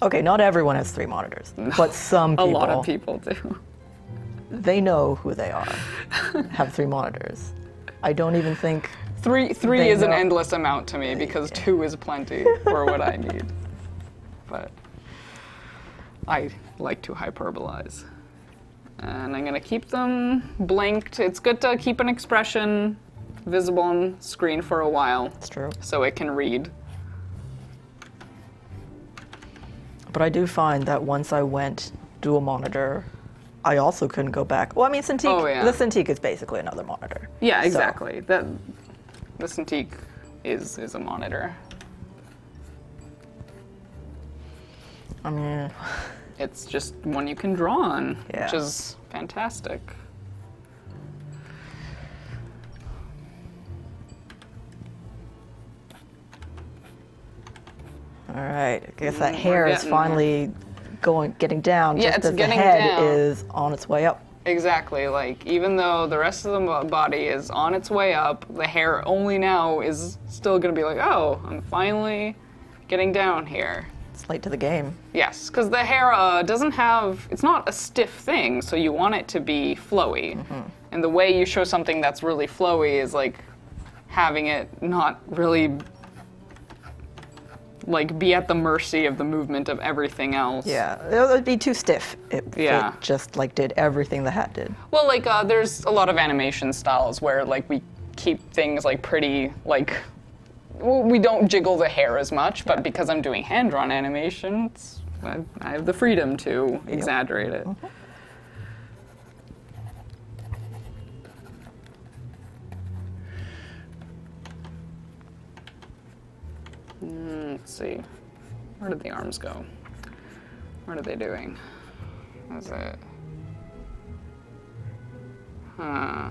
[SPEAKER 1] Okay, not everyone has 3 monitors, but some people.
[SPEAKER 2] A lot of people do.
[SPEAKER 1] They know who they are. Have 3 monitors. I don't even think.
[SPEAKER 2] Three is an endless amount to me because 2 is plenty for what I need. But I like to hyperbolize. And I'm gonna keep them blinked. It's good to keep an expression visible on screen for a while.
[SPEAKER 1] It's true.
[SPEAKER 2] So it can read.
[SPEAKER 1] But I do find that once I went dual monitor, I also couldn't go back. Well, I mean, Cintiq, the Cintiq is basically another monitor.
[SPEAKER 2] Yeah, exactly. The Cintiq is a monitor.
[SPEAKER 1] I mean,
[SPEAKER 2] it's just one you can draw on, which
[SPEAKER 1] Yeah.
[SPEAKER 2] is fantastic.
[SPEAKER 1] all right. I guess that hair is
[SPEAKER 2] getting
[SPEAKER 1] finally getting down.
[SPEAKER 2] Yeah,
[SPEAKER 1] just
[SPEAKER 2] it's
[SPEAKER 1] as
[SPEAKER 2] getting
[SPEAKER 1] the head
[SPEAKER 2] down.
[SPEAKER 1] is on its way up.
[SPEAKER 2] Exactly. Like, even though the rest of the body is on its way up, the hair only now is still going to be like, oh, I'm finally getting down here.
[SPEAKER 1] It's late to the game.
[SPEAKER 2] Yes, because the hair doesn't have, it's not a stiff thing, so you want it to be flowy. And the way you show something that's really flowy is like having it not really like be at the mercy of the movement of everything else.
[SPEAKER 1] Yeah, it would be too stiff if
[SPEAKER 2] Yeah.
[SPEAKER 1] it just like did everything the hat did.
[SPEAKER 2] Well, like there's a lot of animation styles where like we keep things like pretty like we don't jiggle the hair as much, but because I'm doing hand-drawn animation, I have the freedom to exaggerate it. Let's see. Where did the arms go? What are they doing? Is it? Huh.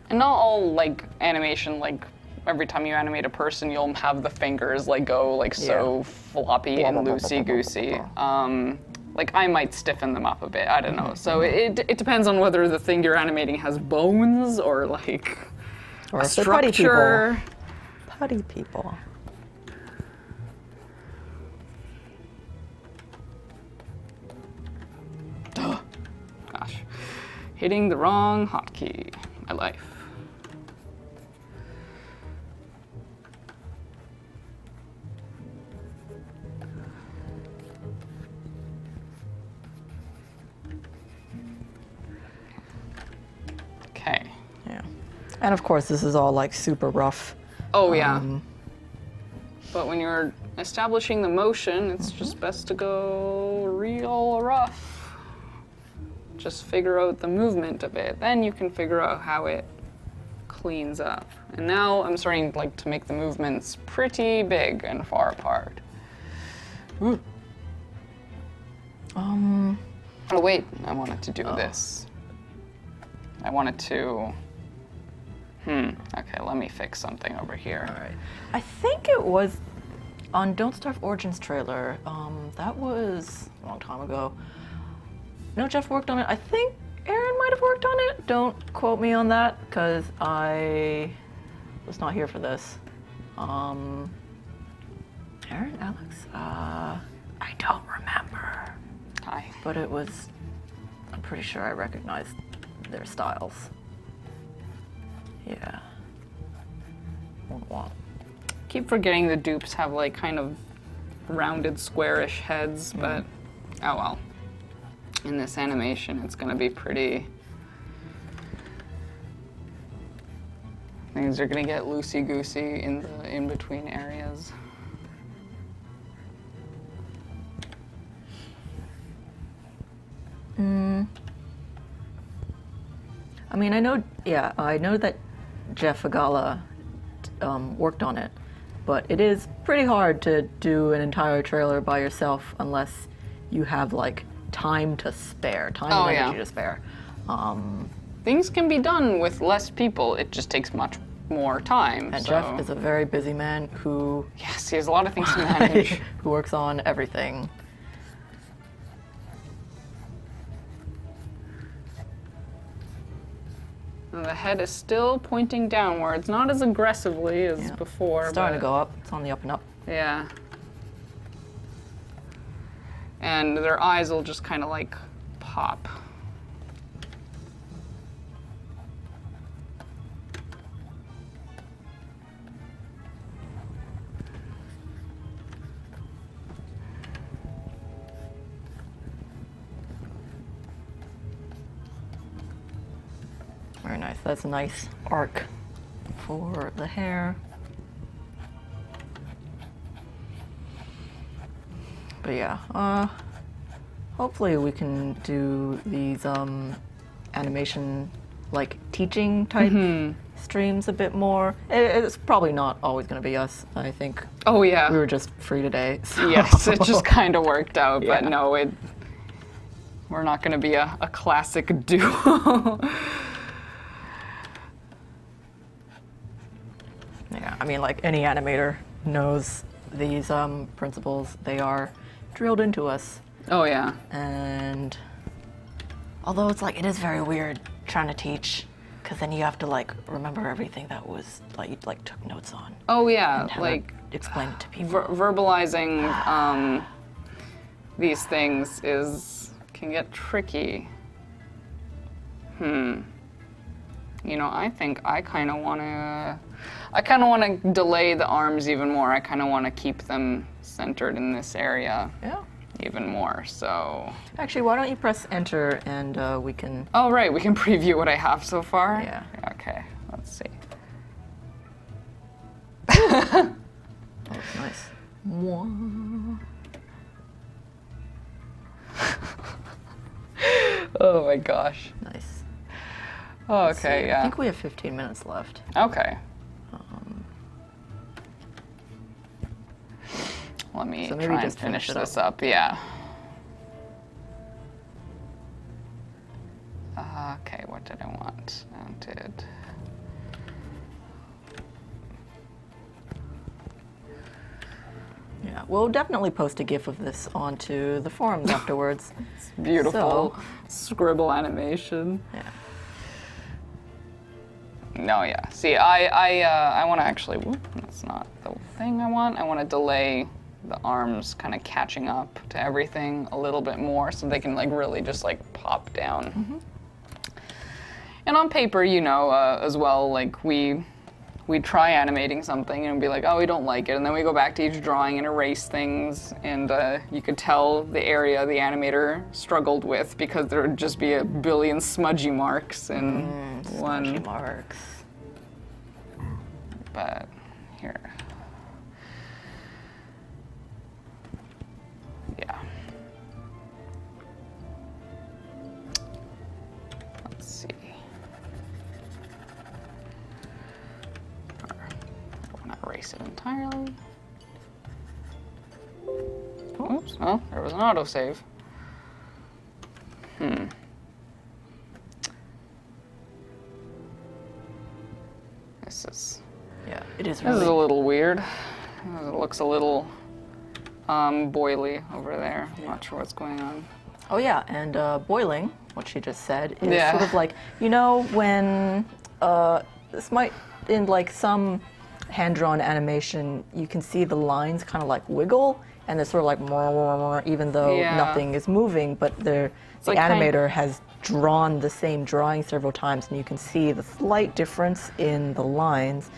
[SPEAKER 2] And not all like animation, like every time you animate a person, you'll have the fingers like go like so floppy and loosey goosey. Like I might stiffen them up a bit. I don't know. So it depends on whether the thing you're animating has bones or like
[SPEAKER 1] Or
[SPEAKER 2] a
[SPEAKER 1] if they're putty
[SPEAKER 2] structure.
[SPEAKER 1] people. Putty people.
[SPEAKER 2] Gosh, hitting the wrong hotkey. My life. Okay.
[SPEAKER 1] Yeah. And of course, this is all like super rough.
[SPEAKER 2] Oh yeah. But when you're establishing the motion, it's just best to go real rough. Just figure out the movement of it. Then you can figure out how it cleans up. And now I'm starting like to make the movements pretty big and far apart. Ooh. Oh wait, I wanted to do this. I wanted to. Okay, let me fix something over here.
[SPEAKER 1] All right. I think it was on Don't Starve Origins trailer. That was a long time ago. No, Jeff worked on it. I think Aaron might have worked on it. Don't quote me on that, because I was not here for this. Aaron, Alex? I don't remember.
[SPEAKER 2] Hi.
[SPEAKER 1] But it was, I'm pretty sure I recognized their styles. Yeah. Wow.
[SPEAKER 2] Keep forgetting the dupes have like kind of rounded squarish heads, but oh well. In this animation, it's gonna be pretty. Things are gonna get loosey-goosey in the in-between areas.
[SPEAKER 1] I mean, I know that Jeff Agala worked on it, but it is pretty hard to do an entire trailer by yourself unless you have like time to spare, time and energy to spare.
[SPEAKER 2] Things can be done with less people. It just takes much more time.
[SPEAKER 1] And
[SPEAKER 2] so.
[SPEAKER 1] Jeff is a very busy man who
[SPEAKER 2] Yes, he has a lot of things to manage.
[SPEAKER 1] who works on everything.
[SPEAKER 2] And the head is still pointing downwards, not as aggressively as before.
[SPEAKER 1] It's starting
[SPEAKER 2] but
[SPEAKER 1] to go up. It's on the up and up.
[SPEAKER 2] Yeah. And their eyes will just kind of like pop.
[SPEAKER 1] Very nice. That's a nice arc for the hair. But yeah, hopefully we can do these animation, like teaching type streams a bit more. It's probably not always going to be us. I think
[SPEAKER 2] Oh yeah.
[SPEAKER 1] we were just free today. So.
[SPEAKER 2] Yes, it just kind of worked out, but
[SPEAKER 1] Yeah.
[SPEAKER 2] no, We're not going to be a classic duo.
[SPEAKER 1] Yeah, I mean, like any animator knows these principles. They are drilled into us.
[SPEAKER 2] Oh yeah.
[SPEAKER 1] And although it's like, it is very weird trying to teach, because then you have to like remember everything that was like you like took notes on.
[SPEAKER 2] Oh yeah,
[SPEAKER 1] And how
[SPEAKER 2] like
[SPEAKER 1] to explain it to people.
[SPEAKER 2] verbalizing these things can get tricky. You know, I think I kind of want to delay the arms even more. I kind of want to keep them centered in this area.
[SPEAKER 1] Yeah.
[SPEAKER 2] Even more, so.
[SPEAKER 1] Actually, why don't you press enter and we can.
[SPEAKER 2] Oh right, we can preview what I have so far.
[SPEAKER 1] Yeah.
[SPEAKER 2] Okay, let's see.
[SPEAKER 1] Oh, that's nice.
[SPEAKER 2] Oh my gosh.
[SPEAKER 1] Nice.
[SPEAKER 2] Oh,
[SPEAKER 1] Let's
[SPEAKER 2] okay,
[SPEAKER 1] see.
[SPEAKER 2] yeah.
[SPEAKER 1] I think we have 15 minutes left.
[SPEAKER 2] Okay. Let me
[SPEAKER 1] So maybe
[SPEAKER 2] try and
[SPEAKER 1] just finish
[SPEAKER 2] finish
[SPEAKER 1] it
[SPEAKER 2] this up. Yeah. Okay, what did I want? Mounted.
[SPEAKER 1] Yeah, we'll definitely post a GIF of this onto the forums afterwards.
[SPEAKER 2] It's beautiful.
[SPEAKER 1] So-
[SPEAKER 2] Scribble animation.
[SPEAKER 1] Yeah.
[SPEAKER 2] No, yeah. See, I want to actually. Whoop, that's not the thing I want. I want to delay the arms kind of catching up to everything a little bit more, so they can like really just like pop down. And on paper, you know, as well, like we try animating something and be like, oh, we don't like it, and then we go back to each drawing and erase things, and you could tell the area the animator struggled with because there would just be a billion smudgy marks in one.
[SPEAKER 1] Smudgy marks.
[SPEAKER 2] But here. Yeah. Let's see. I want to erase it entirely. Oops. Oh, there was an autosave. This is.
[SPEAKER 1] Yeah, it is
[SPEAKER 2] This is a
[SPEAKER 1] really.
[SPEAKER 2] little weird. It looks a little boily over there. I'm not sure what's going on.
[SPEAKER 1] Oh yeah, and boiling, what she just said, is
[SPEAKER 2] Yeah.
[SPEAKER 1] sort of like, you know, when this might, in like some hand-drawn animation, you can see the lines kind of like wiggle, and it's sort of like more, even though
[SPEAKER 2] Yeah.
[SPEAKER 1] nothing is moving, but the
[SPEAKER 2] like kind-
[SPEAKER 1] animator has drawn the same drawing several times, and you can see the slight difference in the lines.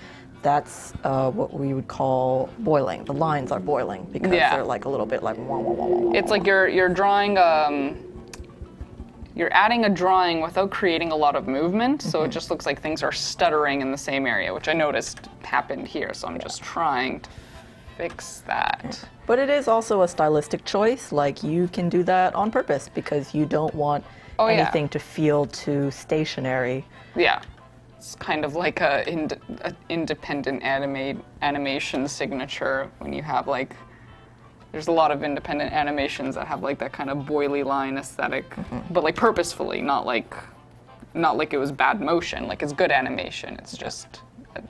[SPEAKER 1] That's what we would call boiling. The lines are boiling because
[SPEAKER 2] Yeah.
[SPEAKER 1] they're like a little bit like.
[SPEAKER 2] It's like you're drawing. You're adding a drawing without creating a lot of movement, so it just looks like things are stuttering in the same area, which I noticed happened here. So I'm just trying to fix that.
[SPEAKER 1] But it is also a stylistic choice. Like, you can do that on purpose because you don't want
[SPEAKER 2] Oh, yeah.
[SPEAKER 1] anything to feel too stationary.
[SPEAKER 2] Yeah. It's kind of like a independent animation signature when you have like, there's a lot of independent animations that have like that kind of boily line aesthetic, but like purposefully, not like it was bad motion. Like, it's good animation. It's just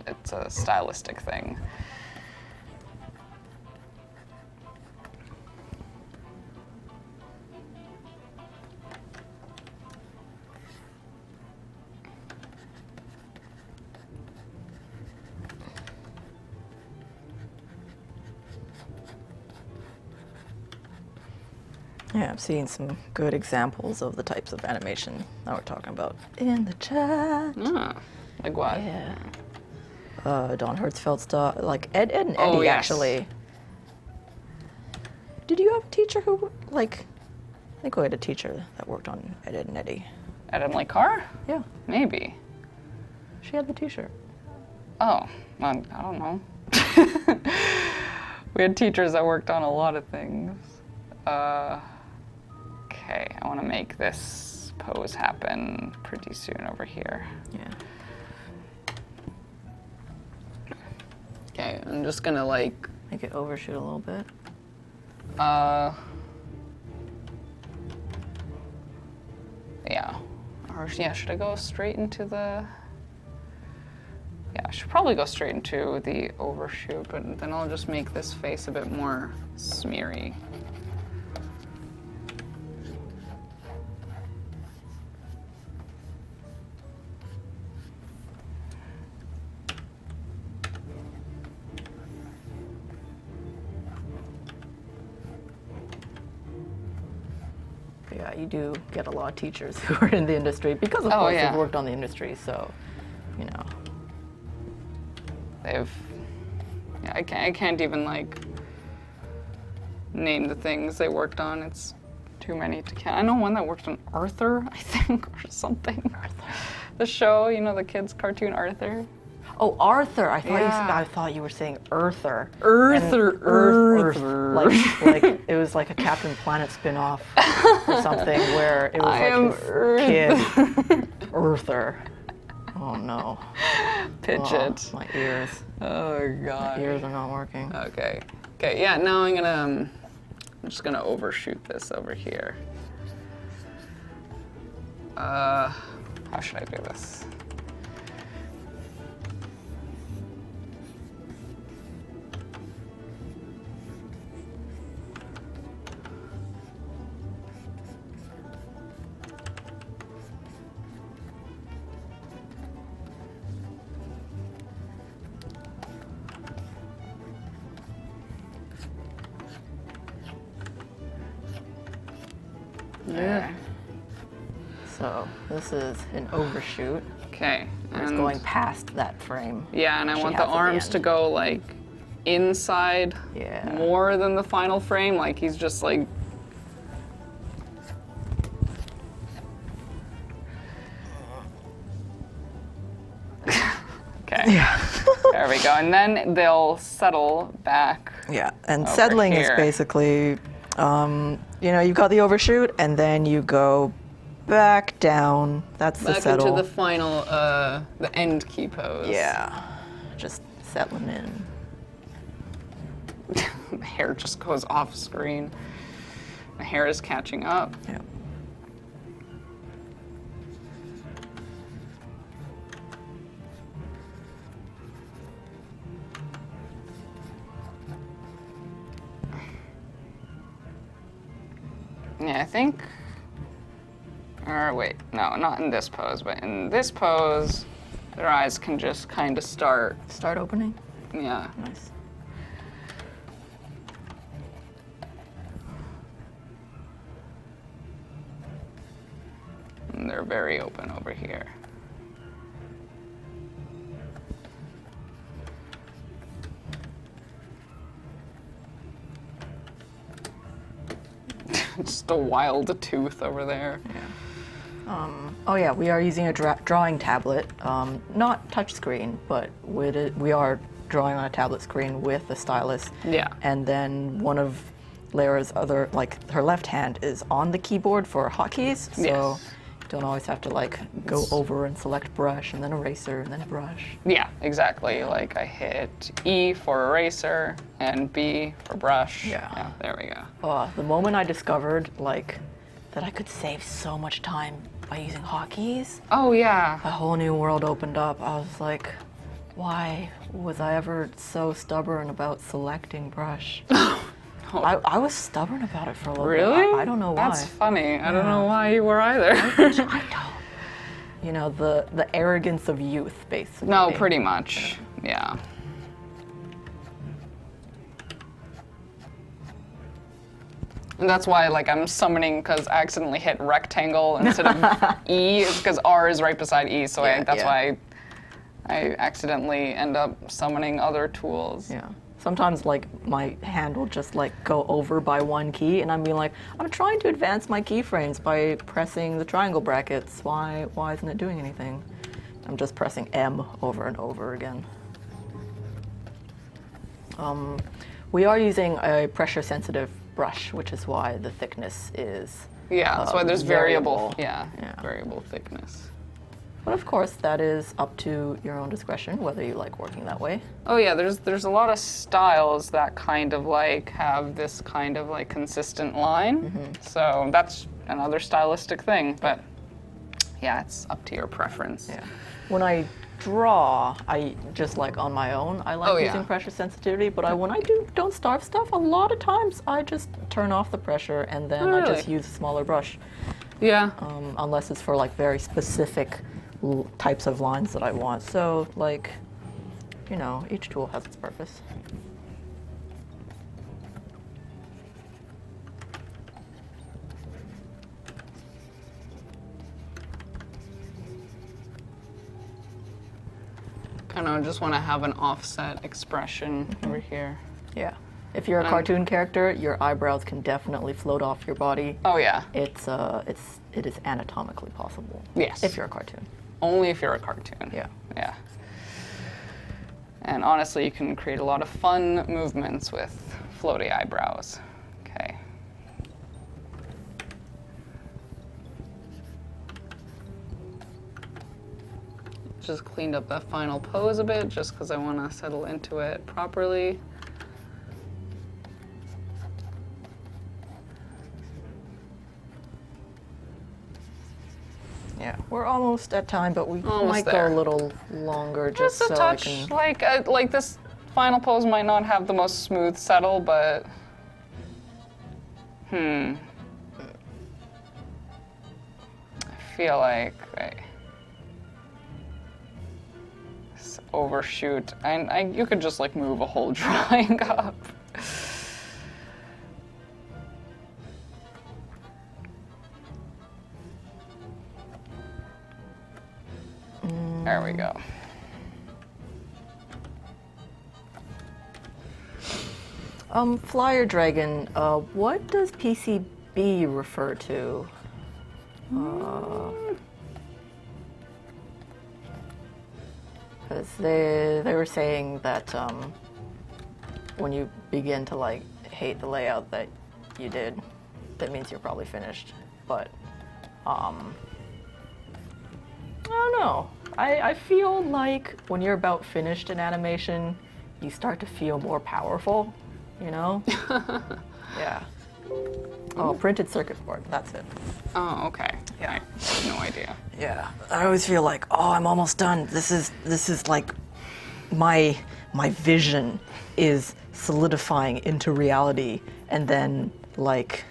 [SPEAKER 2] it's a stylistic thing.
[SPEAKER 1] Yeah, I'm seeing some good examples of the types of animation that we're talking about in the chat.
[SPEAKER 2] Like what?
[SPEAKER 1] Yeah. Don Hertzfeld's stuff, like Ed and Eddie,
[SPEAKER 2] Oh, yes.
[SPEAKER 1] actually. Did you have a teacher who, like, I think we had a teacher that worked on Ed and Eddie.
[SPEAKER 2] Adam Lee Carr?
[SPEAKER 1] Yeah,
[SPEAKER 2] Maybe.
[SPEAKER 1] she had the t-shirt.
[SPEAKER 2] Oh, well, I don't know. We had teachers that worked on a lot of things. Okay, I want to make this pose happen pretty soon over here.
[SPEAKER 1] Yeah.
[SPEAKER 2] Okay, I'm just gonna like,
[SPEAKER 1] Make it overshoot a little bit.
[SPEAKER 2] Or yeah, should I go straight into the? Yeah, I should probably go straight into the overshoot, but then I'll just make this face a bit more smeary.
[SPEAKER 1] Yeah, you do get a lot of teachers who are in the industry because, of course, they've worked on the industry. So, you know,
[SPEAKER 2] they've. Yeah, I can't even like name the things they worked on. It's too many to count. I know one that worked on Arthur, I think, or something. Arthur. The show, you know, the kids' cartoon Arthur.
[SPEAKER 1] Oh, Arthur! I thought you were saying Earther.
[SPEAKER 2] Earther.
[SPEAKER 1] Like it was like a Captain Planet spin-off or something where it was like his kid, Earther. Oh no.
[SPEAKER 2] Pitch it.
[SPEAKER 1] My ears.
[SPEAKER 2] Oh god.
[SPEAKER 1] My ears are not working.
[SPEAKER 2] Okay. Okay. Yeah. Now I'm just gonna overshoot this over here. How should I do this?
[SPEAKER 1] Yeah. So this is an overshoot.
[SPEAKER 2] Okay.
[SPEAKER 1] It's going past that frame.
[SPEAKER 2] Yeah, and I want the arms to go like inside more than the final frame. Like he's just like. Okay. Yeah. There we go. And then they'll settle back.
[SPEAKER 1] Yeah, and settling is basically, you know, you've got the overshoot, and then you go back down. That's the settle.
[SPEAKER 2] Back into the final, the end key pose.
[SPEAKER 1] Yeah, just settling in.
[SPEAKER 2] The hair just goes off screen. My hair is catching up.
[SPEAKER 1] Yeah.
[SPEAKER 2] Yeah, I think. Or wait, no, not in this pose, but in this pose, their eyes can just kind of start
[SPEAKER 1] opening.
[SPEAKER 2] Yeah.
[SPEAKER 1] Nice.
[SPEAKER 2] And they're very open over here. Just a wild tooth over there.
[SPEAKER 1] Yeah. Oh yeah, we are using a drawing tablet, not touchscreen, but with it, we are drawing on a tablet screen with a stylus.
[SPEAKER 2] Yeah.
[SPEAKER 1] And then one of Lara's other, like her left hand is on the keyboard for hotkeys, so you don't always have to like go over and select brush and then eraser and then brush.
[SPEAKER 2] Yeah, exactly. Like I hit E for eraser and B for brush. Yeah, there we go.
[SPEAKER 1] The moment I discovered like that I could save so much time by using hotkeys.
[SPEAKER 2] Oh yeah.
[SPEAKER 1] A whole new world opened up. I was like, why was I ever so stubborn about selecting brush? I was stubborn about it for a little bit.
[SPEAKER 2] Really?
[SPEAKER 1] I don't know why.
[SPEAKER 2] That's funny. I don't know why you were either.
[SPEAKER 1] I don't. You know, the arrogance of youth, basically.
[SPEAKER 2] No, pretty much. Yeah. And that's why, like, I'm summoning because I accidentally hit rectangle instead of E, because R is right beside E, so that's why I accidentally end up summoning other tools.
[SPEAKER 1] Yeah. Sometimes, like, my hand will just, like, go over by one key, and I'm being like, I'm trying to advance my keyframes by pressing the triangle brackets. Why isn't it doing anything? I'm just pressing M over and over again. We are using a pressure-sensitive brush, which is why the thickness is
[SPEAKER 2] that's why there's variable thickness.
[SPEAKER 1] But of course, that is up to your own discretion, whether you like working that way.
[SPEAKER 2] Oh yeah, there's a lot of styles that kind of like have this kind of like consistent line. So that's another stylistic thing. But Yeah, it's up to your preference.
[SPEAKER 1] Yeah. When I draw, I just like on my own, I like
[SPEAKER 2] Oh, yeah.
[SPEAKER 1] using pressure sensitivity, but when I do Don't Starve stuff, a lot of times I just turn off the pressure and then I just
[SPEAKER 2] Really?
[SPEAKER 1] use a smaller brush.
[SPEAKER 2] Yeah.
[SPEAKER 1] Unless it's for like very specific types of lines that I want. So like, you know, each tool has its purpose.
[SPEAKER 2] Kind of just want to have an offset expression over here.
[SPEAKER 1] Yeah. If you're a cartoon character, your eyebrows can definitely float off your body.
[SPEAKER 2] Oh yeah.
[SPEAKER 1] It is anatomically possible.
[SPEAKER 2] Yes.
[SPEAKER 1] If you're a cartoon.
[SPEAKER 2] Only if you're a cartoon.
[SPEAKER 1] Yeah.
[SPEAKER 2] Yeah. And honestly, you can create a lot of fun movements with floaty eyebrows. Okay. Just cleaned up that final pose a bit, just because I want to settle into it properly.
[SPEAKER 1] Yeah. We're almost at time, but we
[SPEAKER 2] Almost
[SPEAKER 1] might
[SPEAKER 2] there.
[SPEAKER 1] go a little longer just
[SPEAKER 2] Just a
[SPEAKER 1] so
[SPEAKER 2] touch,
[SPEAKER 1] I can.
[SPEAKER 2] like this final pose might not have the most smooth settle, but I feel like overshoot, and you could just like move a whole drawing up. There we go.
[SPEAKER 1] Flyer Dragon, what does PCB refer to? Because they were saying that when you begin to like hate the layout that you did, that means you're probably finished. But I don't know. I feel like when you're about finished in animation, you start to feel more powerful, you know? Yeah. Oh, printed circuit board, that's it.
[SPEAKER 2] Oh, okay.
[SPEAKER 1] Yeah.
[SPEAKER 2] I have no idea.
[SPEAKER 1] Yeah. I always feel like, oh, I'm almost done. This is like my vision is solidifying into reality, and then like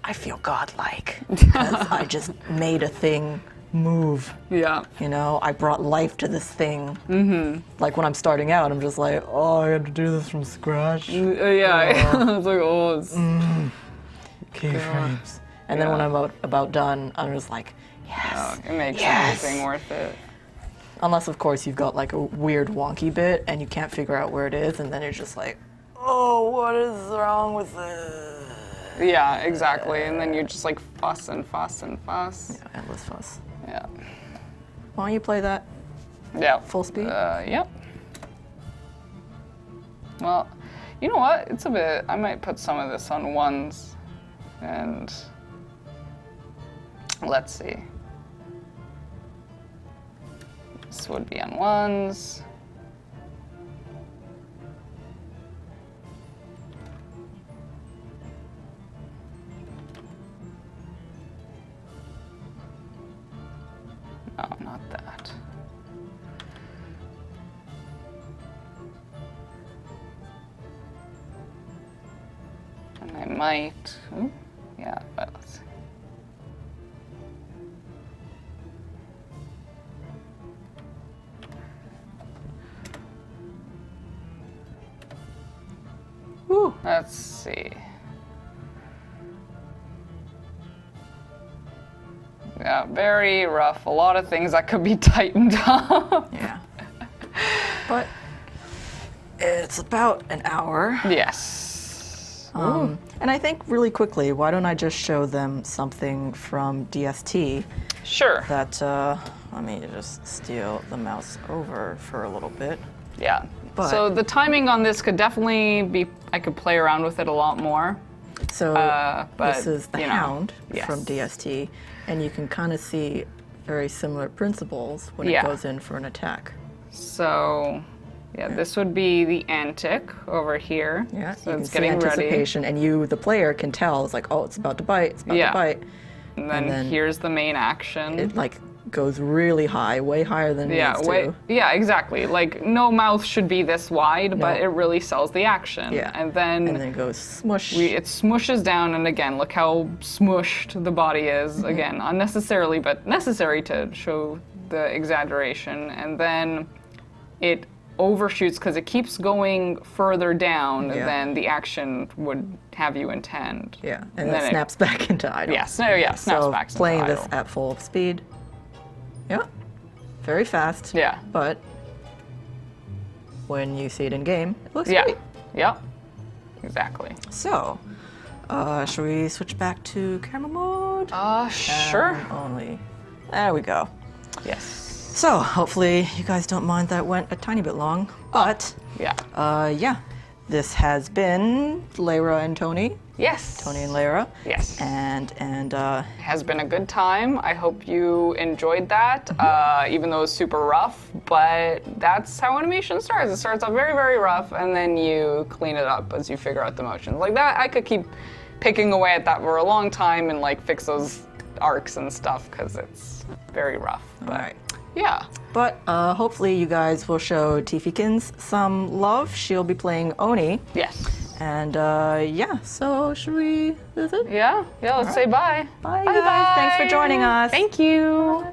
[SPEAKER 1] I feel godlike because I just made a thing move.
[SPEAKER 2] Yeah.
[SPEAKER 1] You know, I brought life to this thing. Mm-hmm. Like when I'm starting out, I'm just like, oh, I had to do this from scratch.
[SPEAKER 2] Yeah. It's like, oh, it's
[SPEAKER 1] Keyframes. And then when I'm about done, I'm just like, yes.
[SPEAKER 2] it makes
[SPEAKER 1] yes.
[SPEAKER 2] everything worth it.
[SPEAKER 1] Unless, of course, you've got like a weird wonky bit and you can't figure out where it is, and then you're just like, oh, what is wrong with this?
[SPEAKER 2] Yeah, exactly. And then you just like fuss and fuss and fuss.
[SPEAKER 1] Yeah, endless fuss.
[SPEAKER 2] Yeah.
[SPEAKER 1] Why don't you play that
[SPEAKER 2] Yeah.
[SPEAKER 1] full speed?
[SPEAKER 2] Yep. Well, you know what? It's a bit. I might put some of this on ones, and let's see. This would be on ones. No, not that. And I might, yeah, but let's see.
[SPEAKER 1] Woo.
[SPEAKER 2] Let's see. Yeah, very rough. A lot of things that could be tightened up.
[SPEAKER 1] Yeah. But it's about an hour.
[SPEAKER 2] Yes.
[SPEAKER 1] And I think really quickly, why don't I just show them something from DST
[SPEAKER 2] Sure.
[SPEAKER 1] that, let me just steal the mouse over for a little bit.
[SPEAKER 2] Yeah.
[SPEAKER 1] But-
[SPEAKER 2] So the timing on this could definitely be, I could play around with it a lot more.
[SPEAKER 1] So
[SPEAKER 2] but,
[SPEAKER 1] this is the
[SPEAKER 2] you know,
[SPEAKER 1] Hound
[SPEAKER 2] yes.
[SPEAKER 1] from DST, and you can kind of see very similar principles when
[SPEAKER 2] Yeah.
[SPEAKER 1] it goes in for an attack.
[SPEAKER 2] So, yeah, this would be the antic over here.
[SPEAKER 1] Yeah,
[SPEAKER 2] So
[SPEAKER 1] you can
[SPEAKER 2] it's
[SPEAKER 1] see
[SPEAKER 2] getting ready.
[SPEAKER 1] anticipation, and you, the player, can tell. It's like, oh, it's about to bite. It's about
[SPEAKER 2] Yeah.
[SPEAKER 1] to bite.
[SPEAKER 2] And then here's the main action.
[SPEAKER 1] It like goes really high, way higher than it needs to.
[SPEAKER 2] Yeah, exactly. Like no mouth should be this wide, but it really sells the action.
[SPEAKER 1] Yeah.
[SPEAKER 2] And then
[SPEAKER 1] it goes smush.
[SPEAKER 2] it smushes down, and again, look how smushed the body is. Again, unnecessarily, but necessary to show the exaggeration. And then it overshoots because it keeps going further down than the action would have you intend.
[SPEAKER 1] Yeah, and then it snaps back into idle.
[SPEAKER 2] Snaps back into
[SPEAKER 1] playing
[SPEAKER 2] idle.
[SPEAKER 1] this at full speed. Yeah, very fast.
[SPEAKER 2] Yeah.
[SPEAKER 1] But when you see it in game, it looks
[SPEAKER 2] Yeah.
[SPEAKER 1] great.
[SPEAKER 2] Yep. Exactly.
[SPEAKER 1] So, should we switch back to camera mode?
[SPEAKER 2] Sure.
[SPEAKER 1] Only. There we go.
[SPEAKER 2] Yes.
[SPEAKER 1] So, hopefully you guys don't mind that went a tiny bit long. But,
[SPEAKER 2] Yeah.
[SPEAKER 1] this has been Lyra and Tony.
[SPEAKER 2] Yes.
[SPEAKER 1] Tony and Lyra.
[SPEAKER 2] Yes.
[SPEAKER 1] And
[SPEAKER 2] Has been a good time. I hope you enjoyed that, even though it's super rough. But that's how animation starts. It starts off very, very rough, and then you clean it up as you figure out the motions. Like that, I could keep picking away at that for a long time and like fix those arcs and stuff because it's very rough. But,
[SPEAKER 1] all right.
[SPEAKER 2] Yeah.
[SPEAKER 1] But hopefully you guys will show Tifikins some love. She'll be playing Oni.
[SPEAKER 2] Yes.
[SPEAKER 1] And so should we? Is it?
[SPEAKER 2] Yeah. Let's say bye.
[SPEAKER 1] Bye, guys. Thanks for joining us.
[SPEAKER 2] Thank you.